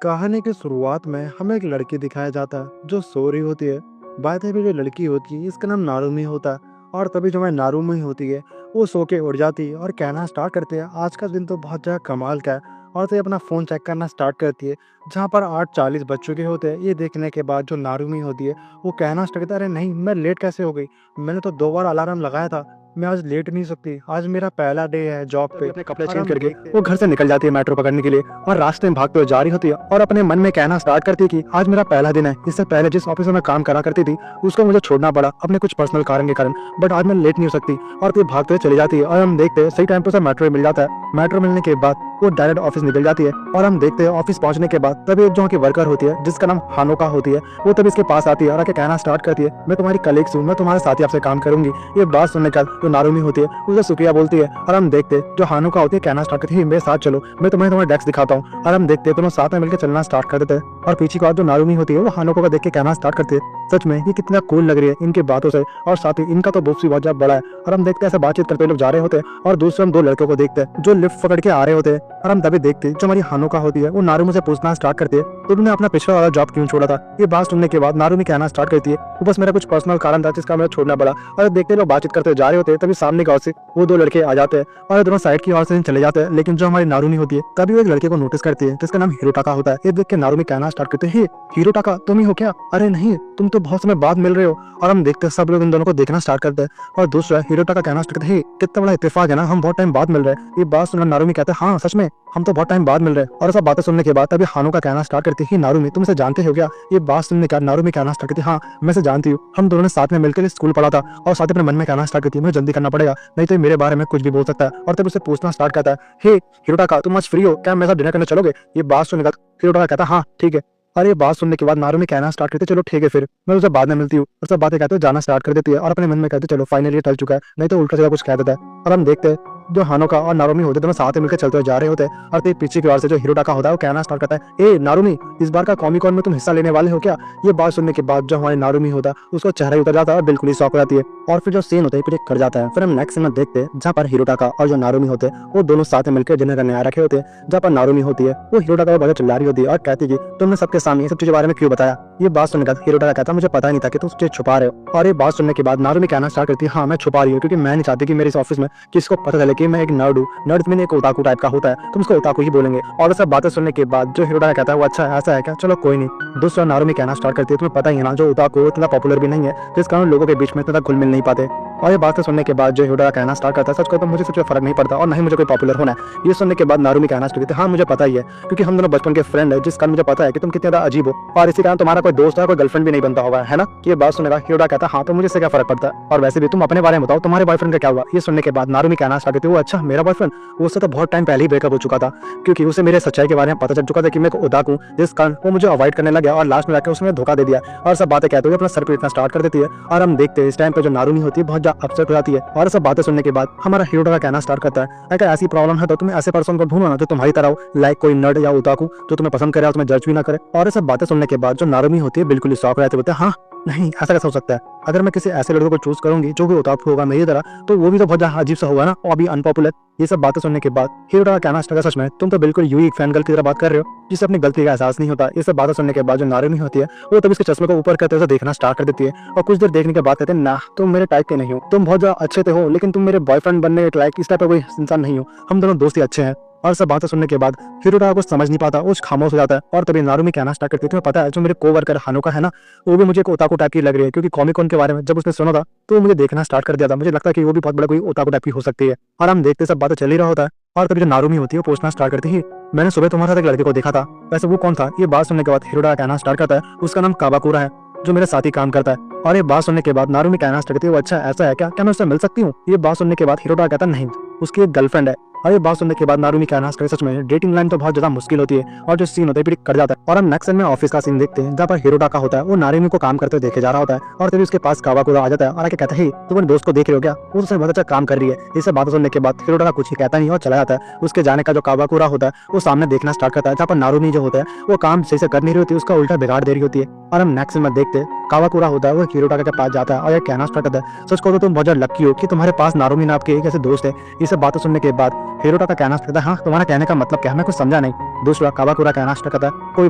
कहानी की शुरुआत में हमें एक लड़की दिखाया जाता है जो सो रही होती है। बात है भी जो लड़की होती है इसका नाम नारुमी होता है। और तभी जो हमारी नारुमी होती है वो सो के उठ जाती है और कहना स्टार्ट करती है आज का दिन तो बहुत ज़्यादा कमाल का है। और तो ये अपना फ़ोन चेक करना स्टार्ट करती है जहाँ पर 8:40 बज चुके होते हैं। ये देखने के बाद जो नारुमी होती है वो कहना स्टार्ट करता है, अरे नहीं मैं लेट कैसे हो गई, मैंने तो 2 बार अलार्म लगाया था, मैं आज लेट नहीं सकती, आज मेरा पहला डे है जॉब पे। अपने कपड़े चेंज करके वो घर से निकल जाती है मेट्रो पकड़ने के लिए और रास्ते में भागते हुए जा रही होती है और अपने मन में कहना स्टार्ट करती है कि आज मेरा पहला दिन है। इससे पहले जिस ऑफिस में मैं काम करा करती थी उसको मुझे छोड़ना पड़ा अपने कुछ पर्सनल कारण के कारण, बट आज मैं लेट नहीं हो सकती। और फिर भागते हुए चली जाती है और हम देखते हैं सही टाइम पर उसे मेट्रो मिल जाता है। मेट्रो मिलने के बाद वो डायरेक्ट ऑफिस निकल जाती है और हम देखते हैं ऑफिस पहुंचने के बाद तभी एक जो की वर्कर होती है जिसका नाम हानोका होती है वो तभी इसके पास आती है और आके कहना स्टार्ट करती है, मैं तुम्हारी कलीग हूँ, मैं तुम्हारे साथ ही आपसे काम करूंगी। ये बात सुनने के बाद जो नारुमी होती है उसे शुक्रिया बोलती है और हम देखते जो हानोका होती है कहना स्टार्ट करती है, मेरे साथ चलो, मैं तुम्हें तुम्हारा डेस्क दिखाता हूँ। और हम देखते दोनों साथ में मिलकर चलना स्टार्ट कर देते हैं और पीछे की बात जो नारुमी होती है वो हानोका को देख के कहना स्टार्ट करती है, सच में ये कितना कूल लग रही है इनकी बातों से, और साथ ही इनका तो बुक्स भी बहुत ज्यादा बड़ा है। और हम देखते हैं ऐसे बातचीत करते लोग जा रहे होते हैं और दूसरे हम 2 लड़कों को देखते हैं जो लिफ्ट पकड़ के आ रहे होते हैं। और हम तभी देखते जो हमारी हानोका होती है वो नारुमी से पूछना स्टार्ट करती है, तो तुमने अपना पिछला वाला जॉब क्यों छोड़ा था। ये बात सुनने के बाद नारुमी कहना स्टार्ट करती है, वो बस मेरा कुछ पर्सनल कारण था जिसका मैं छोड़ना पड़ा। और देखते लोग बातचीत करते जा रहे होते हैं तभी सामने की ओर से वो 2 लड़के आ जाते हैं और दोनों साइड की ओर से चले जाते हैं। लेकिन जो हमारी नारुमी होती है तभी वो एक लड़के को नोटिस करती है जिसका नाम हिरोटाका होता है। ये देख के नारुमी कहना स्टार्ट करते हैं, हिरोटाका तुम ही हो क्या, अरे नहीं तुम तो बहुत समय बाद मिल रहे हो। और हम देखते हैं सब लोग इन दोनों को देखना स्टार्ट करते हैं और दूसरा हिरोटाका कहना स्टार्ट करते हैं, कितना बड़ा इत्तेफाक है ना, हम बहुत टाइम बाद मिल रहे हैं। ये बात सुनकर नारुमी कहते हैं, हाँ सच में हम तो बहुत टाइम बाद मिल रहे हैं। और सब बातें सुनने के बाद तभी हानोका कहना स्टार्ट करती है, नारुमी तुम इसे जानते हो क्या। ये बात सुनने के बाद नारुमी कहना स्टार्ट करती है, हाँ मैं इसे जानती हूँ, हम दोनों ने साथ में मिलकर स्कूल पढ़ा था। और साथ ही अपने मन में कहना स्टार्ट करती है, मुझे जल्दी करना पड़ेगा नहीं तो मेरे बारे में कुछ भी बोल सकता है। और तब उसे पूछना स्टार्ट करता है, हे हिरोटाका तुम आज फ्री हो क्या, मेरे साथ डिनर करने चलोगे। ये बात सुनने के बाद हिरोटाका कहता है, हाँ ठीक है। और ये बात सुनने के बाद नारुमी कहना स्टार्ट करते, चलो ठीक है फिर मैं उसे बाद में मिलती हूँ। और सब बातें कहते हो जाना स्टार्ट कर देती है और अपने मन में कहते चलो फाइनली टल चुका है, नहीं तो उल्टा सीधा कुछ कह देता है। और हम देखते हैं जो हानोका और नारुमी होते दोनों साथ में मिलकर चलते हुए जा रहे होते हैं और पीछे की ओर से जो हिरोटाका होता है वो कहना स्टार्ट करता है, ए नारुमी इस बार का कॉमिक कॉन में तुम हिस्सा लेने वाले हो क्या। ये बात सुनने के बाद जो हमारी नारुमी होता है उसको चेहरा उतर जाता है और बिल्कुल ही शॉक हो जाती है। और फिर जो सीन होता है प्रेडिक्ट कर जाता है। फिर हम नेक्स्ट सीन में देखते हैं जहाँ पर हिरोटाका और जो नारुमी होते हैं वो दोनों साथ में मिलकर डिनर करने आ रखे होते हैं। जहाँ पर नारुमी होती है वो हिरोटाका को चिल्ला रही होती है और कहती है तुमने सबके सामने ये सब चीजों के बारे में क्यों बताया। ये बात सुनने के बाद हिरोटाका कहता मुझे पता नहीं था कि तुम चीज छुपा रहे हो। और ये बात सुनने के बाद नारुमी कहना स्टार्ट करती है, हाँ मैं छुपा रही हूँ क्योंकि मैं नहीं चाहती कि मेरे इस ऑफिस में किसको पता चले कि मैं एक नर्ड हूँ। नर्ड में एक ओताकू टाइप का होता है, तुम उसको ओताकू ही बोलेंगे। और सब बातें सुनने के बाद जो हिरोटाका कहता है वो अच्छा ऐसा है क्या, चलो कोई नहीं। दूसरा नारुमी कहना स्टार्ट करती है, तुम्हें पता ही है ना जो ओताकू इतना पॉपुलर भी नहीं है जिस कारण लोगों के बीच में इतना घुल मिल नहीं पाते। और ये बातें सुनने के बाद जो हिरोटाका कहना स्टार्ट करता है, सच कहता मुझे सच में फर्क नहीं पड़ता और ना ही मुझे कोई पॉपुलर होना है। ये सुनने के बाद नारुमी कहना स्टार्ट करती है, हाँ मुझे पता ही है क्योंकि हम दोनों बचपन के फ्रेंड है जिस कारण मुझे पता है कि तुम कितने ज्यादा अजीब हो और इसी कारण तुम्हारा कोई दोस्त है कोई गर्लफ्रेंड भी नहीं बनता होगा है ना। ये बात सुनने का हिरोटाका कहता है, हाँ तो मुझे इससे क्या फर्क पड़ता है और वैसे भी तुम अपने बारे में बताओ तुम्हारे बॉयफ्रेंड का क्या हुआ। ये सुनने के बाद नारुमी कहना स्टार्ट करती है, वो अच्छा मेरा बॉयफ्रेंड, उससे तो बहुत टाइम पहले ही ब्रेकअप हो चुका था क्योंकि उसे मेरे सच्चाई के बारे में पता चल चुका था कि मैं ओताकू हूं जिस कारण वो मुझे अवॉइड करने लगा और लास्ट में जाकर उसने धोखा दे दिया। और सब बातें कहते हुए अपना सर पे इतना स्टार्ट कर देती है और हम देखते हैं इस टाइम पे जो नारुमी होती है बहुत ज्यादा अपसेट हो जाती है। और सब बातें सुनने के बाद हमारा हिरोटाका कहना स्टार्ट करता है, अगर ऐसी प्रॉब्लम है तो तुम्हें ऐसे पर्सन को ढूंढो ना जो तुम्हारी तरह हो, लाइक कोई नर्ड या ओताकू जो तुम्हें पसंद करे और तुम्हें जज भी ना करे। और सब बातें सुनने के बाद जो नारुमी होती है बिल्कुल ही शॉक रहते होते हैं, हाँ नहीं ऐसा कैसा हो सकता है, अगर मैं किसी ऐसे लड़के को चूज करूंगी जो भी ओताकू होगा मेरी तरह तो वो भी तो बहुत अजीब सा होगा ना और भी अनपॉपुलर। ये सब बातें सुनने के बाद हिरोटाका कहना स्टार्ट करता, सच में तुम तो बिल्कुल यूं ही एक फैन गर्ल की तरह बात कर रहे हो जिसे अपनी गलती का एहसास नहीं होता। ये सब बातें सुनने के बाद जो नारुमी होती है वो तब इसके चश्मे को ऊपर करते हुए देखना स्टार्ट कर देती है और कुछ देर देखने के बाद कहते हैं, ना तुम मेरे टाइप के नहीं हो, तुम बहुत ज्यादा अच्छे हो लेकिन तुम मेरे बॉयफ्रेंड बनने के लायक इस टाइप का कोई इंसान नहीं हो, हम दोनों दोस्त ही अच्छे हैं। और सब बातें सुनने के बाद हिरोटाका कुछ समझ नहीं पाता, उस खामोश हो जाता है। और तभी नारुमी कहना स्टार्ट करती है, तुम्हें पता है जो मेरे कोवर्कर हानोका है ना वो भी मुझे एक ओताकू टाइप की लग रही है क्योंकि कॉमिक कॉन के बारे में जब उसने सुना था तो मुझे देखना स्टार्ट कर दिया था, मुझे लगता है कि वो भी बहुत बड़ा कोई ओताकू टाइप की हो सकती है। और हम देखते सब बातें चल ही रहा होता है और तभी जो नारुमी होती है वो पूछना स्टार्ट करती है, मैंने सुबह तुम्हारे साथ एक लड़के को देखा था, वैसे वो कौन था। ये बात सुनने के बाद हिरोटाका कहना स्टार्ट करता है, उसका नाम कावाकुरा है जो मेरे साथ ही काम करता है। और ये बात सुनने के बाद नारुमी कहना स्टार्ट करती है, वो अच्छा ऐसा है क्या मैं उससे मिल सकती हूँ। ये बात सुनने के बाद हिरोटाका कहता नहीं उसकी एक गर्लफ्रेंड है। और ये बात सुनने के बाद नारुमी कहना स्टार्ट करती, सच में डेटिंग लाइन तो बहुत ज्यादा मुश्किल होती है और जो सीन होता है प्रेडिक्ट कर जाता है। और हम नेक्स्ट सीन में ऑफिस का सीन देखते हैं जहाँ पर हिरोटाका होता है वो नारुमी को काम करते हुए देखे जा रहा होता है और तभी उसके पास कावाकुरा आ जाता है और आके कहता है, तुम अपने दोस्त को देख रहे हो क्या, वो उससे बहुत अच्छा काम कर रही है। इसे बात सुनने के बाद हिरोटाका कुछ ही कहता नहीं और चला जाता है। उसके जाने का जो कावाकुरा होता है वो सामने देखना स्टार्ट करता है जहाँ पर नारुमी जो होता है वो काम सही से कर नहीं रही होती, उसका उल्टा बिगाड़ दे रही होती है। और हम नेक्स्ट सीन में देखते हैं कावाकुरा होता है वो हिरोटाका के पास जाता है और ये कहना स्टार्ट करता है, सच कहो तो तुम बहुत ज्यादा लकी हो कि तुम्हारे पास नारुमी नाम के एक ऐसे दोस्त है। ये सब बातें सुनने के बाद हिरोटाका कहना स्टार्ट करता है, हाँ तुम्हारा कहने का मतलब क्या है, मैं कुछ समझा नहीं। दूसरा कावाकुरा कहना स्टार्ट करता है, कोई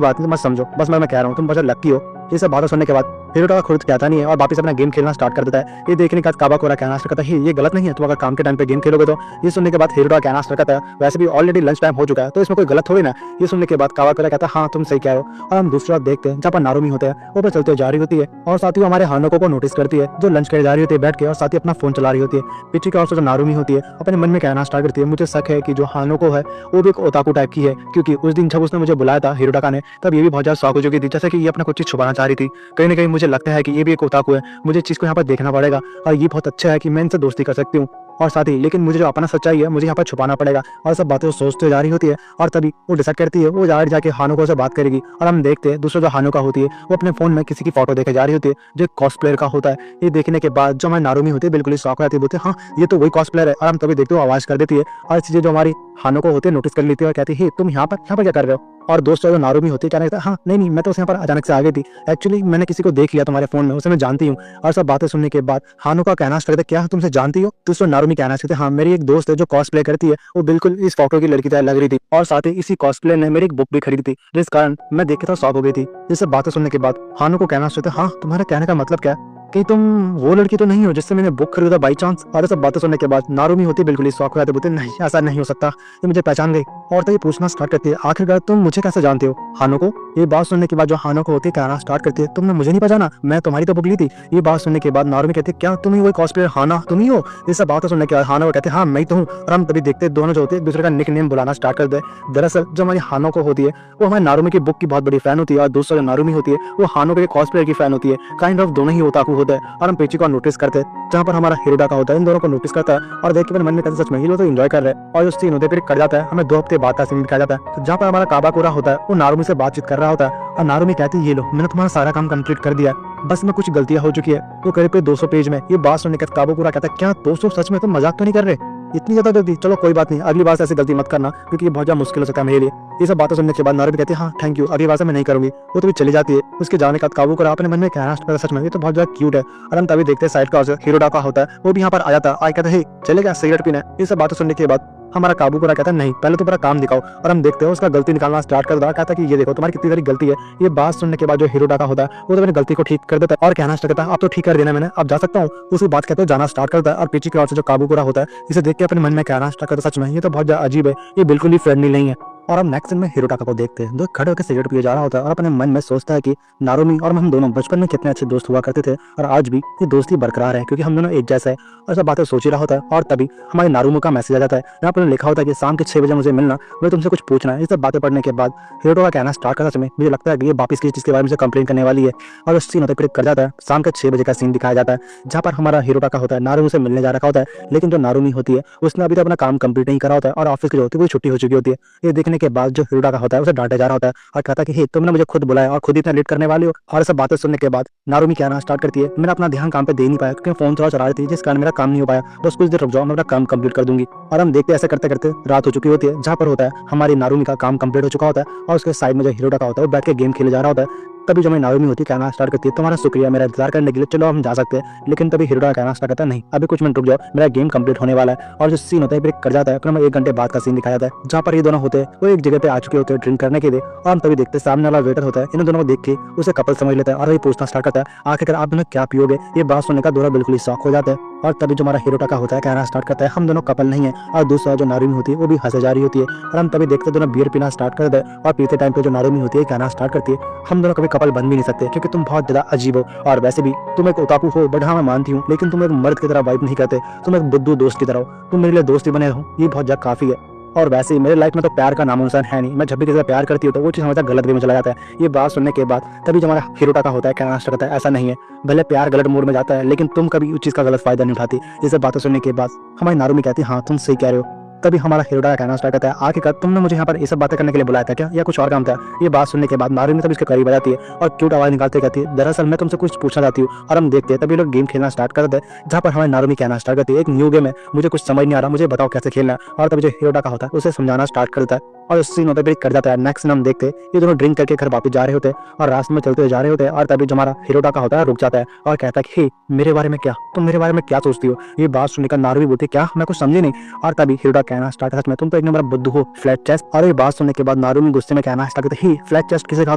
बात नहीं, मत समझो, बस मैं कह रहा हूँ तुम बहुत ज्यादा लकी हो। ये सब बातें सुनने के बाद हिरोटाका खुद कहता नहीं है और वापस अपना गेम खेलना स्टार्ट कर देता है। ये देखने के बाद कावाकुरा कहना स्टार्ट करता है, ये गलत नहीं है, तुम अगर काम के टाइम पे गेम खेलोगे तो। ये सुनने के बाद हिरोटाका कहना स्टार्ट करता है, वैसे भी ऑलरेडी लंच टाइम हो चुका है तो इसमें कोई गलत थोड़ी ना। ये सुनने के बाद कावाकुरा कहता है, हाँ तुम सही कह रहे हो। और हम दूसरा देखते हैं जहाँ पर नारुमी होते हैं वो पर चलते जा रही होती है और साथ ही हमारे हानोको को नोटिस करती है जो लंच कर जा रही होती है बैठ के और साथ ही अपना फोन चला रही होती है। पीछे की ओर से जो नारुमी होती है अपने मन में कहना स्टार्ट करती है, मुझे शक है कि जो हानोको है वो भी एक ओताकू टाइप की है, क्योंकि उस दिन जब उसने मुझे बुलाया था हिरोटाका ने तब ये भी बहुत ज्यादा शौक हो चुकी थी, जैसे कि ये अपना कुछ चीज छुपाना चाह रही थी। कहीं ना कहीं मुझे लगता है कि ये भी एक ओताकू है, मुझे चीज को यहाँ पर देखना पड़ेगा और ये बहुत अच्छा है कि मैं इनसे दोस्ती कर सकती हूँ और साथ ही लेकिन मुझे जो अपना सच्चाई है मुझे यहाँ पर छुपाना पड़ेगा। और सब बातें वो सोचते जा रही होती है और तभी वो डिसाइड करती है वो जाके हानोको से बात करेगी। और हम देखते हैं दूसरा जो हानोका होती है वो अपने फोन में किसी की फोटो देखे जा रही होती है जो कॉस्प्लेयर का होता है। ये देखने के बाद जो हमारी नारुमी होती है बिल्कुल ही शौक रहती है, बोलते हाँ ये तो वही कॉस्प्लेयर है। और हम तभी देखते हो आवाज कर देती है और चीजें जो हमारी हानोको होती है नोटिस कर लेती है और कहती है तुम यहाँ पर क्या कर रहे हो। और दोस्तों जो नारुमी होती है क्या कहता है, हाँ नहीं मैं तो यहाँ पर अचानक से आ गई थी, एक्चुअली मैंने किसी को देख लिया तुम्हारे फोन में, उसे मैं जानती हूँ। और सब बातें सुनने के बाद हानोका कहना स्टार्ट करता है, क्या तुमसे जानती हो। दूसरा नारुमी कहना चाहते हाँ मेरी एक दोस्त है जो कॉस्प्ले करती है, वो बिल्कुल इस फोटो की लड़की तरह लग रही थी और साथ ही इसी कॉस्प्ले ने मेरी एक बुक भी खरीदी थी जिस कारण मैं देख के तो शॉक हो गई थी। ये सब बातें सुनने के बाद हानोको कहना चाहते हाँ तुम्हारे कहने का मतलब क्या है कि तुम वो लड़की तो नहीं हो जिससे मैंने बुक खरीदा बाई चांस। और सब बातें सुनने के बाद नारुमी होती बिल्कुल ही शौक हो जाते, बोलते नहीं ऐसा नहीं हो सकता, ये मुझे पहचान गई। और तो ये पूछना स्टार्ट करती है आखिरकार तुम मुझे कैसे जानते हो हानोको। ये बात सुनने के बाद जो हानोको होती है कहना स्टार्ट करती है, तुमने मुझे नहीं पहचाना, मैं तुम्हारी तो बुक ली थी। ये बात सुनने के बाद नारुमी कहती है क्या तुम ही वही कॉस्प्लेयर हाना तुम ही हो। ये सब बातें सुनने के बाद हानोको कहते हैं हाँ मैं तो हूँ। और हम तभी देखते दोनों जो होते हैं एक दूसरे का निक नेम बुलाना स्टार्ट कर दे। दरअसल जो हमारी हानोको होती है वो हमारे नारुमी की बुक की बहुत बड़ी फैन होती है और दूसरा जो नारुमी होती है वो हानोको के कॉस्प्लेयर की फैन होती है। काइंड ऑफ दोनों ही ओताकू होते हैं। और हम पीछे को नोटिस करते हैं जहाँ पर हमारा हिरोटाका होता है इन दोनों को नोटिस करता है और देख के मेरे मन में कहते सच में ये लोग तो एंजॉय कर रहे हैं। और जो सीन होते फिर कर जाता है हमें 2 हफ्ते बाद का सीन दिखाया जाता है तो जहाँ पर हमारा कावाकुरा होता है वो नारुमी से बातचीत कर रहा होता है और नारुमी कहती है ये लो मैंने तुम्हारा सारा काम कंप्लीट कर दिया है, बस में कुछ गलतियां हो चुकी है। वो करीब 200 पेज में। ये बात सुनने के कावाकुरा कहता है क्या 200 सच में, तुम मजाक तो नहीं कर रहे इतनी ज्यादा गलती। चलो कोई बात नहीं, अगली बार से ऐसी गलती मत करना क्योंकि ये बहुत ज्यादा मुश्किल हो सकता है मेरे लिए। ये सब बातें सुनने के बाद नारुमी कहती है हाँ थैंक यू, अगली बार से मैं नहीं करूंगी। वो तो भी चली जाती है। उसके जाने का कावाकुरा अपने मन में कहना स्टार्ट सच में ये तो बहुत ज्यादा क्यूट है। और हम तभी देखते हैं साइड का हिरोटाका होता है वो भी यहाँ पर आ जाता है। आए कहते हैं चले गया सिगरेट पीने। ये सब बातें सुनने के बाद हमारा काबूकुरा कहता है नहीं पहले तो पूरा काम दिखाओ। और हम देखते हैं उसका गलती निकालना स्टार्ट कर देता है, कहता है कि ये देखो तुम्हारी कितनी सारी गलती है। ये बात सुनने के बाद जो हिरोटाका होता है वो तो अपनी गलती को ठीक कर देता है और कहना स्टार्ट करता है अब तो ठीक कर देना मैंने, अब जा सकता हूँ। उसी बात कहते हो जाना स्टार्ट करता है और पीछे की ओर से जो काबूकुरा होता है इसे देख के अपने मन में कहना स्टार्ट करता है सच में ये तो बहुत ज्यादा अजीब है, ये बिल्कुल ही फ्रेंडली नहीं है। और हम नेक्स्ट सीन में हिरोटाका को देखते हैं जो खड़े होकर सिगरेट पिए जा रहा होता है और अपने मन में सोचता है कि नारुमी और हम दोनों बचपन में कितने अच्छे दोस्त हुआ करते थे और आज भी ये दोस्ती बरकरार है क्योंकि हम दोनों एक जैसा है। और सब बातें सोच ही रहा होता है और तभी हमारे नारुमो का मैसेज आ जाता है जहाँ पर लिखा होता है कि शाम के 6 बजे मुझे मिलना, मुझे तुमसे कुछ पूछना है। ये सब बातें पढ़ने के बाद हिरोटाका कहना स्टार्ट करता समय मुझे लगता है कि ये वापस किसी चीज के बारे में कंप्लेन करने वाली है। और उस सीन होता है कर जाता है शाम के 6 बजे का सीन दिखाया जाता है जहाँ पर हमारा हिरोटाका होता है नारुमो से मिलने जा रखा होता है, लेकिन जो नारुमी होती है उसने अभी तक अपना काम कंप्लीट नहीं करा होता है और ऑफिस की जो होती है वो छुट्टी हो चुकी होती है। ये देखने के बाद जो हिरोटाका होता है उसे डांटा जा रहा होता है और कहता है कि हे तुमने मुझे खुद बुलाया और खुद इतना लेट करने वाली हो। और सब बातें सुनने के बाद नारुमी कहना स्टार्ट करती है मैंने अपना ध्यान काम पे दे नहीं पाया क्योंकि फोन थोड़ा चला रही थी जिस कारण मेरा काम नहीं हो पाया, बस कुछ देर रुक जाओ मैं अपना काम कंप्लीट कर दूंगी। और हम देखते ऐसे करते करते रात हो चुकी होती है जहाँ पर होता है हमारी नारुमी का काम कंप्लीट हो चुका होता है और उसके साइड में जो हिरोटाका होता है वो बैठ के गेम खेले जा रहा होता है। तभी जो हमारी नारुमी होती है कहना स्टार्ट करती है तुम्हारा शुक्रिया मेरा इंतजार करने के लिए, चलो हम जा सकते हैं। लेकिन तभी हिरोटाका कहना स्टार्ट करता है नहीं अभी कुछ मिनट रुक जाओ मेरा गेम कंप्लीट होने वाला है। और जो सीन होता है ब्रेक कर जाता है फिर हमें 1 घंटे बाद का सीन दिखाया जाता है जहाँ पर ये दोनों होते हैं वो एक जगह पे आ चुके होते हैं ड्रिंक करने के लिए। और हम तभी देखते हैं सामने वाला वेटर होता है इन दोनों को देख के उसे कपल समझ लेता है और ये पूछना स्टार्ट करता है आखिरकार आप दोनों क्या पियोगे। ये बात सुनने का दोनों बिल्कुल ही शौक हो जाता है। और तभी जो हमारा हिरोटाका होता है कहना स्टार्ट करता है हम दोनों कपल नहीं है। और दूसरा जो नारुमी होती है वो भी हंसे जा रही होती है। और हम तभी देखते दोनों बियर पीना स्टार्ट कर देते हैं और पीते टाइम पे जो नारुमी होती है कहना स्टार्ट करती है हम दोनों कभी कपल बन भी नहीं सकते क्योंकि तुम बहुत ज्यादा अजीब हो और वैसे भी तुम एक ओताकू हो, बट हाँ मैं मानती हूँ लेकिन तुम एक मर्द की तरह वाइब नहीं करते, तुम एक बुद्धू दोस्त की तरह हो, तुम मेरे लिए दोस्ती बने रहो ये बहुत ज्यादा काफी है। और वैसे ही मेरे लाइफ में तो प्यार का नामो निशान है नहीं, मैं जब भी किसी से प्यार करती हूँ तो वो चीज़ हमेशा गलत वे में चला जाता है। ये बात सुनने के बाद तभी जो हमारा हिरोटाका होता है कहना स्टार्ट करता है ऐसा नहीं है, भले प्यार गलत मोड में जाता है लेकिन तुम कभी उस चीज़ का गलत फायदा नहीं उठाती। ये सब बातें सुनने के बाद हमारी नारुमी कहती है हाँ तुम सही कह रहे हो। तभी हमारा हिरोटाका कहना स्टार्ट करता है आखिरकार तुमने मुझे यहाँ पर ये सब बातें करने के लिए बुलाया था क्या या कुछ और काम था। ये बात सुनने के बाद नारुमी तभी इसके करीब आ जाती है और क्यूट आवाज निकालते कहती है दरअसल मैं तुमसे कुछ पूछना चाहती हूँ। और हम देखते हैं तभी लोग गेम खेलना स्टार्ट करते हैं जहाँ पर हमारी नारुमी कहना स्टार्ट करती है एक न्यू गेम है, मुझे कुछ समझ नहीं आ रहा, मुझे बताओ कैसे खेलना है। और तभी जो हिरोटाका होता है उसे समझाना स्टार्ट करता है और सीन होता है ब्रेक कर जाता है। नेक्स्ट सीन हम देखते हैं ये दोनों ड्रिंक करके घर वापस जा रहे होते हैं और रास्ते में चलते हुए जा रहे होते हैं और तभी जो हमारा हिरोटा का होता है रुक जाता है और कहता है कि हे मेरे बारे में क्या, तुम मेरे बारे में क्या सोचती हो। ये बात सुनने का नारू भी बोलती है क्या, मैं कुछ समझी नहीं। और तभी हिरोटा कहना स्टार्ट करता है तुम तो एक नंबर बुद्धू हो, फ्लैट चेस्ट। और ये बात सुनने के बाद नारू में गुस्से में कहना स्टार्ट करता है ही फ्लैट चेस्ट किसे कहा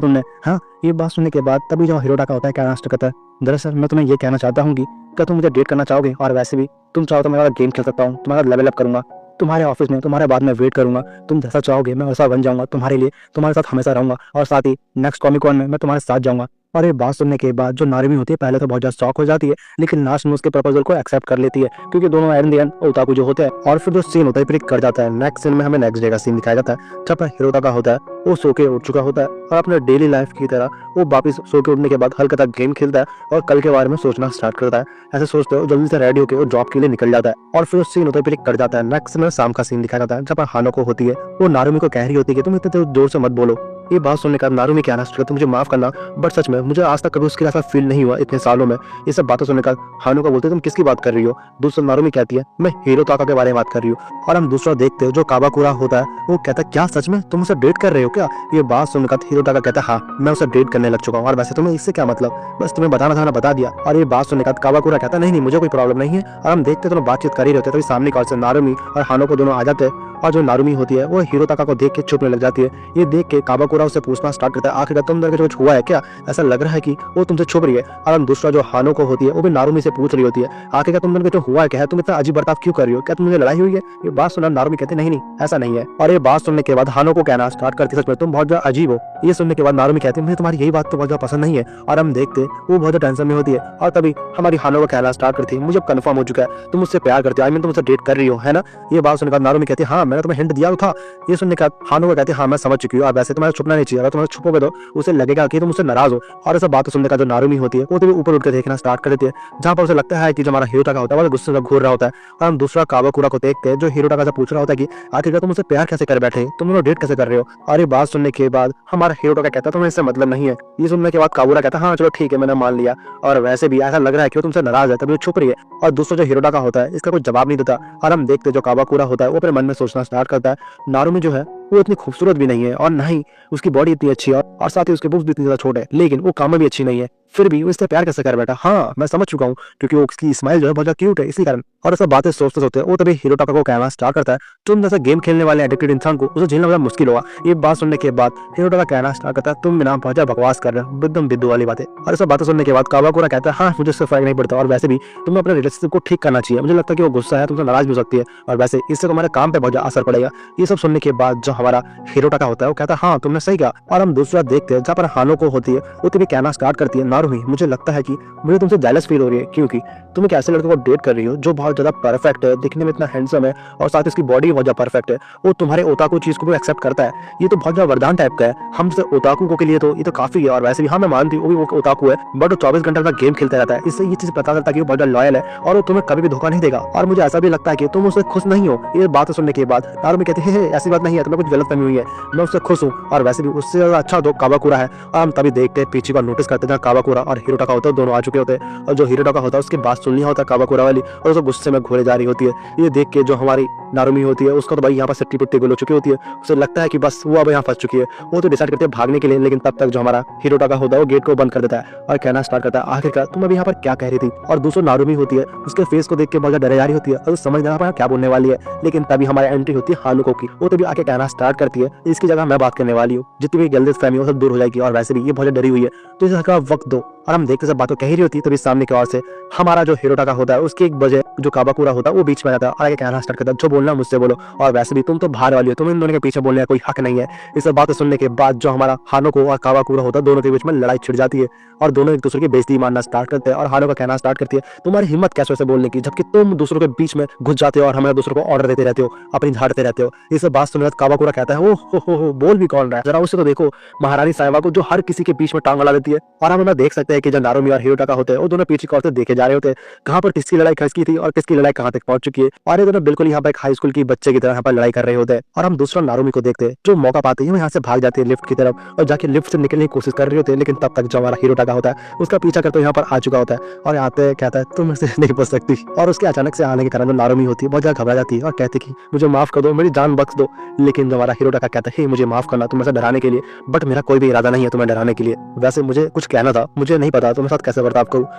तुमने। हाँ, ये बात सुनने के बाद तभी जो हिरोटा का होता है कहना स्टार्ट करता है दरअसल मैं तुम्हें ये कहना चाहता हूँ कि क्या तुम मुझे डेट करना चाहोगे, और वैसे भी तुम चाहो तो मैं गेम खेल सकता हूँ, तुम्हारा लेवल अप करूंगा, तुम्हारे ऑफिस में तुम्हारे बाद में वेट करूंगा, तुम जैसा चाहोगे मैं वैसा बन जाऊंगा तुम्हारे लिए, तुम्हारे साथ हमेशा रहूंगा और साथ ही नेक्स्ट कॉमिक कॉन में मैं तुम्हारे साथ जाऊंगा। और ये बात सुनने के बाद जो नारुमी होती है पहले तो बहुत ज्यादा शॉक हो जाती है, लेकिन लास्ट में उसके प्रपोजल को एक्सेप्ट कर लेती है क्योंकि दोनों एंड द एंड ओताकू जो होते हैं। और फिर जो सीन होता है प्रिक कर जाता है। नेक्स्ट सीन में हमें नेक्स्ट डे का सीन दिखाया जाता है जब हिरोटा का होता है वो सो के उठ चुका होता है और अपने डेली लाइफ की तरह वो वापस सो के उठने के बाद हल्का तक गेम खेलता है और कल के बारे में सोचना स्टार्ट करता है। ऐसे सोचते हो जल्दी से रेडी होकर वो जॉब के लिए निकल जाता है। और फिर सीन होता है प्रिक कर जाता है। नेक्स्ट में शाम का सीन दिखाया जाता है जब हानो को होती है वो नारुमी को कह रही होती है कि तुम इतने जोर से मत बोलो। ये बात सुनने का नारुमी कहना स्टार्ट करता है मुझे माफ करना बट सच में मुझे आज तक कभी उसके ऐसा फील नहीं हुआ इतने सालों में। ये सब बातें सुनने का हानो को बोलते तुम किसकी बात कर रही हो। दूसरा नारुमी कहती है मैं हिरोटाका के बारे में बात कर रही हूँ। और हम दूसरा देखते हो जो काबाकुरा होता है वो कहता है क्या सच में तुम उसे डेट कर रहे हो क्या। ये बात सुनकर हिरोटाका कहता है हाँ मैं उसे डेट करने लग चुका हूँ और वैसे तुम्हें इससे क्या मतलब, बस तुम्हें बताना था, बता दिया। और ये बात सुनने का काबाकुरा कहता है नहीं मुझे कोई प्रॉब्लम नहीं है। और हम देखते दोनों बातचीत कर ही रहते तभी सामने कॉल से नारुमी और हानो को दोनों आ जाते हैं और जो नारुमी होती है वो हिरोटाका को देख के चुपने लग जाती है। ये देख के काबाकुरा उसे पूछना स्टार्ट करता है आखिर तुम दोनों कुछ हुआ है क्या, ऐसा लग रहा है कि वो तुमसे छुप रही है। और हम दूसरा जो हानो को होती है वो भी नारुमी से पूछ रही होती है आखिर तुम दोनों कुछ हुआ है क्या, तुम इतना अजीब बर्ताव क्यों कर रही हो, क्या तुम मुझे लड़ाई हुई है। ये बात सुनना नारुमी कहते नहीं नहीं ऐसा नहीं है। और ये बात सुनने के बाद हानो को कहना स्टार्ट करती है सच में तुम बहुत ज्यादा अजीब हो। ये सुनने के बाद नारुमी कहती है मुझे तुम्हारी यही बात तो बहुत ज्यादा पसंद नहीं है। और हम देखते वो बहुत ज्यादा टेंशन में होती है और तभी हमारी हानो को कहना स्टार्ट करती है मुझे कंफर्म हो चुका है तुम मुझसे प्यार करते हो, आई मीन तुम मुझसे डेट कर रही हो है ना। ये बात सुनकर नारुमी कहती है हाँ मैंने तुम्हें हिंट दिया था। ये सुनने के बाद हानो को कहती है हाँ मैं समझ चुकी हूँ, वैसे तुम्हारा छुपना नहीं चाहिए, अगर तुम्हारा छुपोगे तो उसे लगेगा कि तुम मुझसे नाराज हो। और ऐसा बात सुनने का जो नारुमी होती है वो तो ऊपर उठ कर देखना स्टार्ट कर देती है जहाँ पर उसे लगता है कि जो हमारा हिरोटाका होता है वो गुस्से में घूर रहा होता है। और हम दूसरा काबाकुरा को देखते हैं जो हिरोटाका से पूछ रहा होता है कि आखिर तुम मुझसे प्यार कैसे कर बैठे, तुम दोनों डेट कैसे कर रहे हो। और ये बात सुनने के बाद हमारा हिरोटाका कहता है तुम्हें इससे मतलब नहीं है। ये सुनने के बाद काबुरा कहता है हाँ चलो ठीक है मैंने मान लिया, और वैसे भी ऐसा लग रहा है कि वो तुमसे नाराज है तभी वो छुप रही है। और दूसरा जो हिरोटाका होता है इसका कोई जवाब नहीं देता। और हम देखते जो काबाकुरा होता है वो अपने मन में सोचना स्टार्ट करता है नारुमी जो है वो इतनी खूबसूरत भी नहीं है और ना ही उसकी बॉडी इतनी अच्छी है और साथ ही उसके बुक्स भी इतनी ज्यादा छोटे, लेकिन वो काम में भी अच्छी नहीं है, फिर भी वो इससे प्यार कैसे कर बैठा। हाँ मैं समझ चुका हूँ क्योंकि वो उसकी स्माइल जो है बहुत ज्यादा क्यूट है इसी कारण। और ऐसा बातें सोचते सोचते वो तभी हिरोटाका को कहना स्टार्ट करता है तुम जैसा गेम खेलने वाले एडिक्टेड इंसान को उसे झेलना बड़ा मुश्किल होगा। ये बात सुनने के बाद हिरोटाका कहना स्टार्ट करता है तुम बिना बहुत ज्यादा बकवास कर रहे हो, एकदम बिद्दू वाली बातें। और ऐसा बातें सुनने के बाद काबाकुरा कहता है हाँ मुझे इससे फर्क नहीं पड़ता और वैसे भी तुम्हें अपने रिलेशनशिप को ठीक करना चाहिए, मुझे लगता है कि वो गुस्सा है तुमसे नाराज भी हो सकती है और वैसे इससे तुम्हारे काम पे बहुत ज्यादा असर पड़ेगा। ये सब सुनने के बाद जो हमारा हिरोटाका होता है वो कहता है हाँ तुमने सही कहा। और हम दूसरा देखते हैं जहाँ पर हानो को होती है वो तभी कहना स्टार्ट करती है नारुमी मुझे लगता है कि मुझे तुमसे जेलस फील हो रही है क्योंकि तुम एक ऐसे लड़के को डेट कर रही हो जो बहुत ज्यादा परफेक्ट है, दिखने में इतना हैंडसम है और साथ ही उसकी बॉडी बहुत ज्यादा परफेक्ट है, वो तुम्हारे ओताकू चीज को भी एक्सेप्ट करता है। ये तो बहुत ज्यादा वरदान टाइप का है हम से ओताकू के लिए तो ये तो काफी है। और वैसे भी हाँ मैं मानती हूँ वो ओताकू है बट वो 24 घंटे तक गेम खेलता रहता है, इससे ये चीज पता चलता है कि वो बहुत ज्यादा लॉयल है और वो तुम्हें कभी भी धोखा नहीं देगा। और मुझे ऐसा भी लगता है कि तुम उससे खुश नहीं हो। ये बात सुनने के बाद नारुमी कहती है ऐसी बात नहीं है, तुम्हें कुछ गलतफहमी हुई है, मैं उससे खुश हूँ और वैसे भी उससे ज्यादा अच्छा तो काबाकुरा है। और हम तभी देखते हैं पीछे का नोटिस करते हैं काबाकुरा और हिरोटाका होता है दोनों आ चुके होते हैं और जो हिरोटाका होता है उसके बात सुन लिया होता है काबाकुरा वाली और उसे गुस्से में घोरे जा रही होती है। ये देख के जो हमारी नारुमी होती है उसको तो भाई यहाँ पर सट्टी पुट्टी गोल हो चुकी होती है, उसे लगता है कि बस वो अब यहाँ फंस चुकी है। वो तो डिसाइड करते हैं भागने के लिए, लेकिन तब तक जो हमारा हिरोटाका होता है वो गेट को बंद कर देता है और कहना स्टार्ट करता है आखिरकार तुम अभी यहाँ पर क्या कह रही थी। और दूसरी नारुमी होती है उसके फेस को देख के बहुत डरे जा रही होती है और समझ नहीं पाया क्या बोलने वाली है, लेकिन तभी हमारी एंट्री होती है हानुको की। वो तभी आके कहना स्टार्ट करती है इसकी जगह मैं बात करने वाली हूँ, जितनी भी गलतफहमी वो सब दूर हो जाएगी और वैसे भी ये बहुत डरी हुई है तो इसका वक्त दो। और हम देखते सब बातों कह रही होती है तभी सामने की ओर से हमारा जो हिरोटाका होता है उसके एक बजे जो काबाकुरा होता है वो बीच में आता है और आगे कहना स्टार्ट करता है जो बोलना मुझसे बोलो और वैसे भी तुम तो बाहर वाली हो, तुम इन दोनों के पीछे बोलने का कोई हक नहीं है। इस सब बातें सुनने के बाद जो हमारा हानुको और काबाकुरा होता है दोनों के बीच में लड़ाई छिड़ जाती है और दोनों एक दूसरे की बेइज्जती मारना स्टार्ट करते हैं। और हानुको कहना स्टार्ट करती है तुम्हारी हिम्मत कैसे वैसे बोलने की, जबकि तुम दूसरों के बीच में घुस जाते हो और हमें दूसरों को ऑर्डर देते रहते हो, अपनी झाड़ते रहते हो। ये सब बात सुनने काबाकुरा कहता है हो बोल भी कौन रहा है, जरा उसे तो देखो महारानी साइबा को जो हर किसी के बीच में टांग अड़ा देती है। और हम देख सकते हैं कि जो नारुमी और हिरोटाका होते हैं वो दोनों पीछे की ओर से देखे जा रहे होते हैं कहाँ पर किसकी लड़ाई खसकी थी और किसकी लड़ाई कहाँ तक पहुंच चुकी है। और ये दोनों बिल्कुल यहाँ पर एक हाई स्कूल की बच्चे की तरह यहाँ पर लड़ाई कर रहे होते हैं। और हम दूसरा नारुमी को देखते हैं जो मौका पाते हैं यहाँ से भाग जाती है लिफ्ट की तरफ और जाके लिफ्ट से निकलने की कोशिश कर रही होती है, लेकिन तब तक जो हमारा हिरोटाका होता है उसका पीछा करते यहाँ पर आ चुका होता है और आते कहता है तुम इससे नहीं बच सकती। और उसके अचानक से आने के कारण जो नारुमी होती है बहुत ज्यादा घबरा जाती है और कहती कि मुझे माफ कर दो, मेरी जान बख्श दो। लेकिन जो हमारा हीरो टाका कहता है, मुझे माफ करना तुम्हें डराने के लिए, बट मेरा कोई भी इरादा नहीं है तुम्हें डराने के लिए। वैसे मुझे कुछ कहना था, मुझे नहीं पता तुम्हारे साथ कैसे बर्ताव करूँ।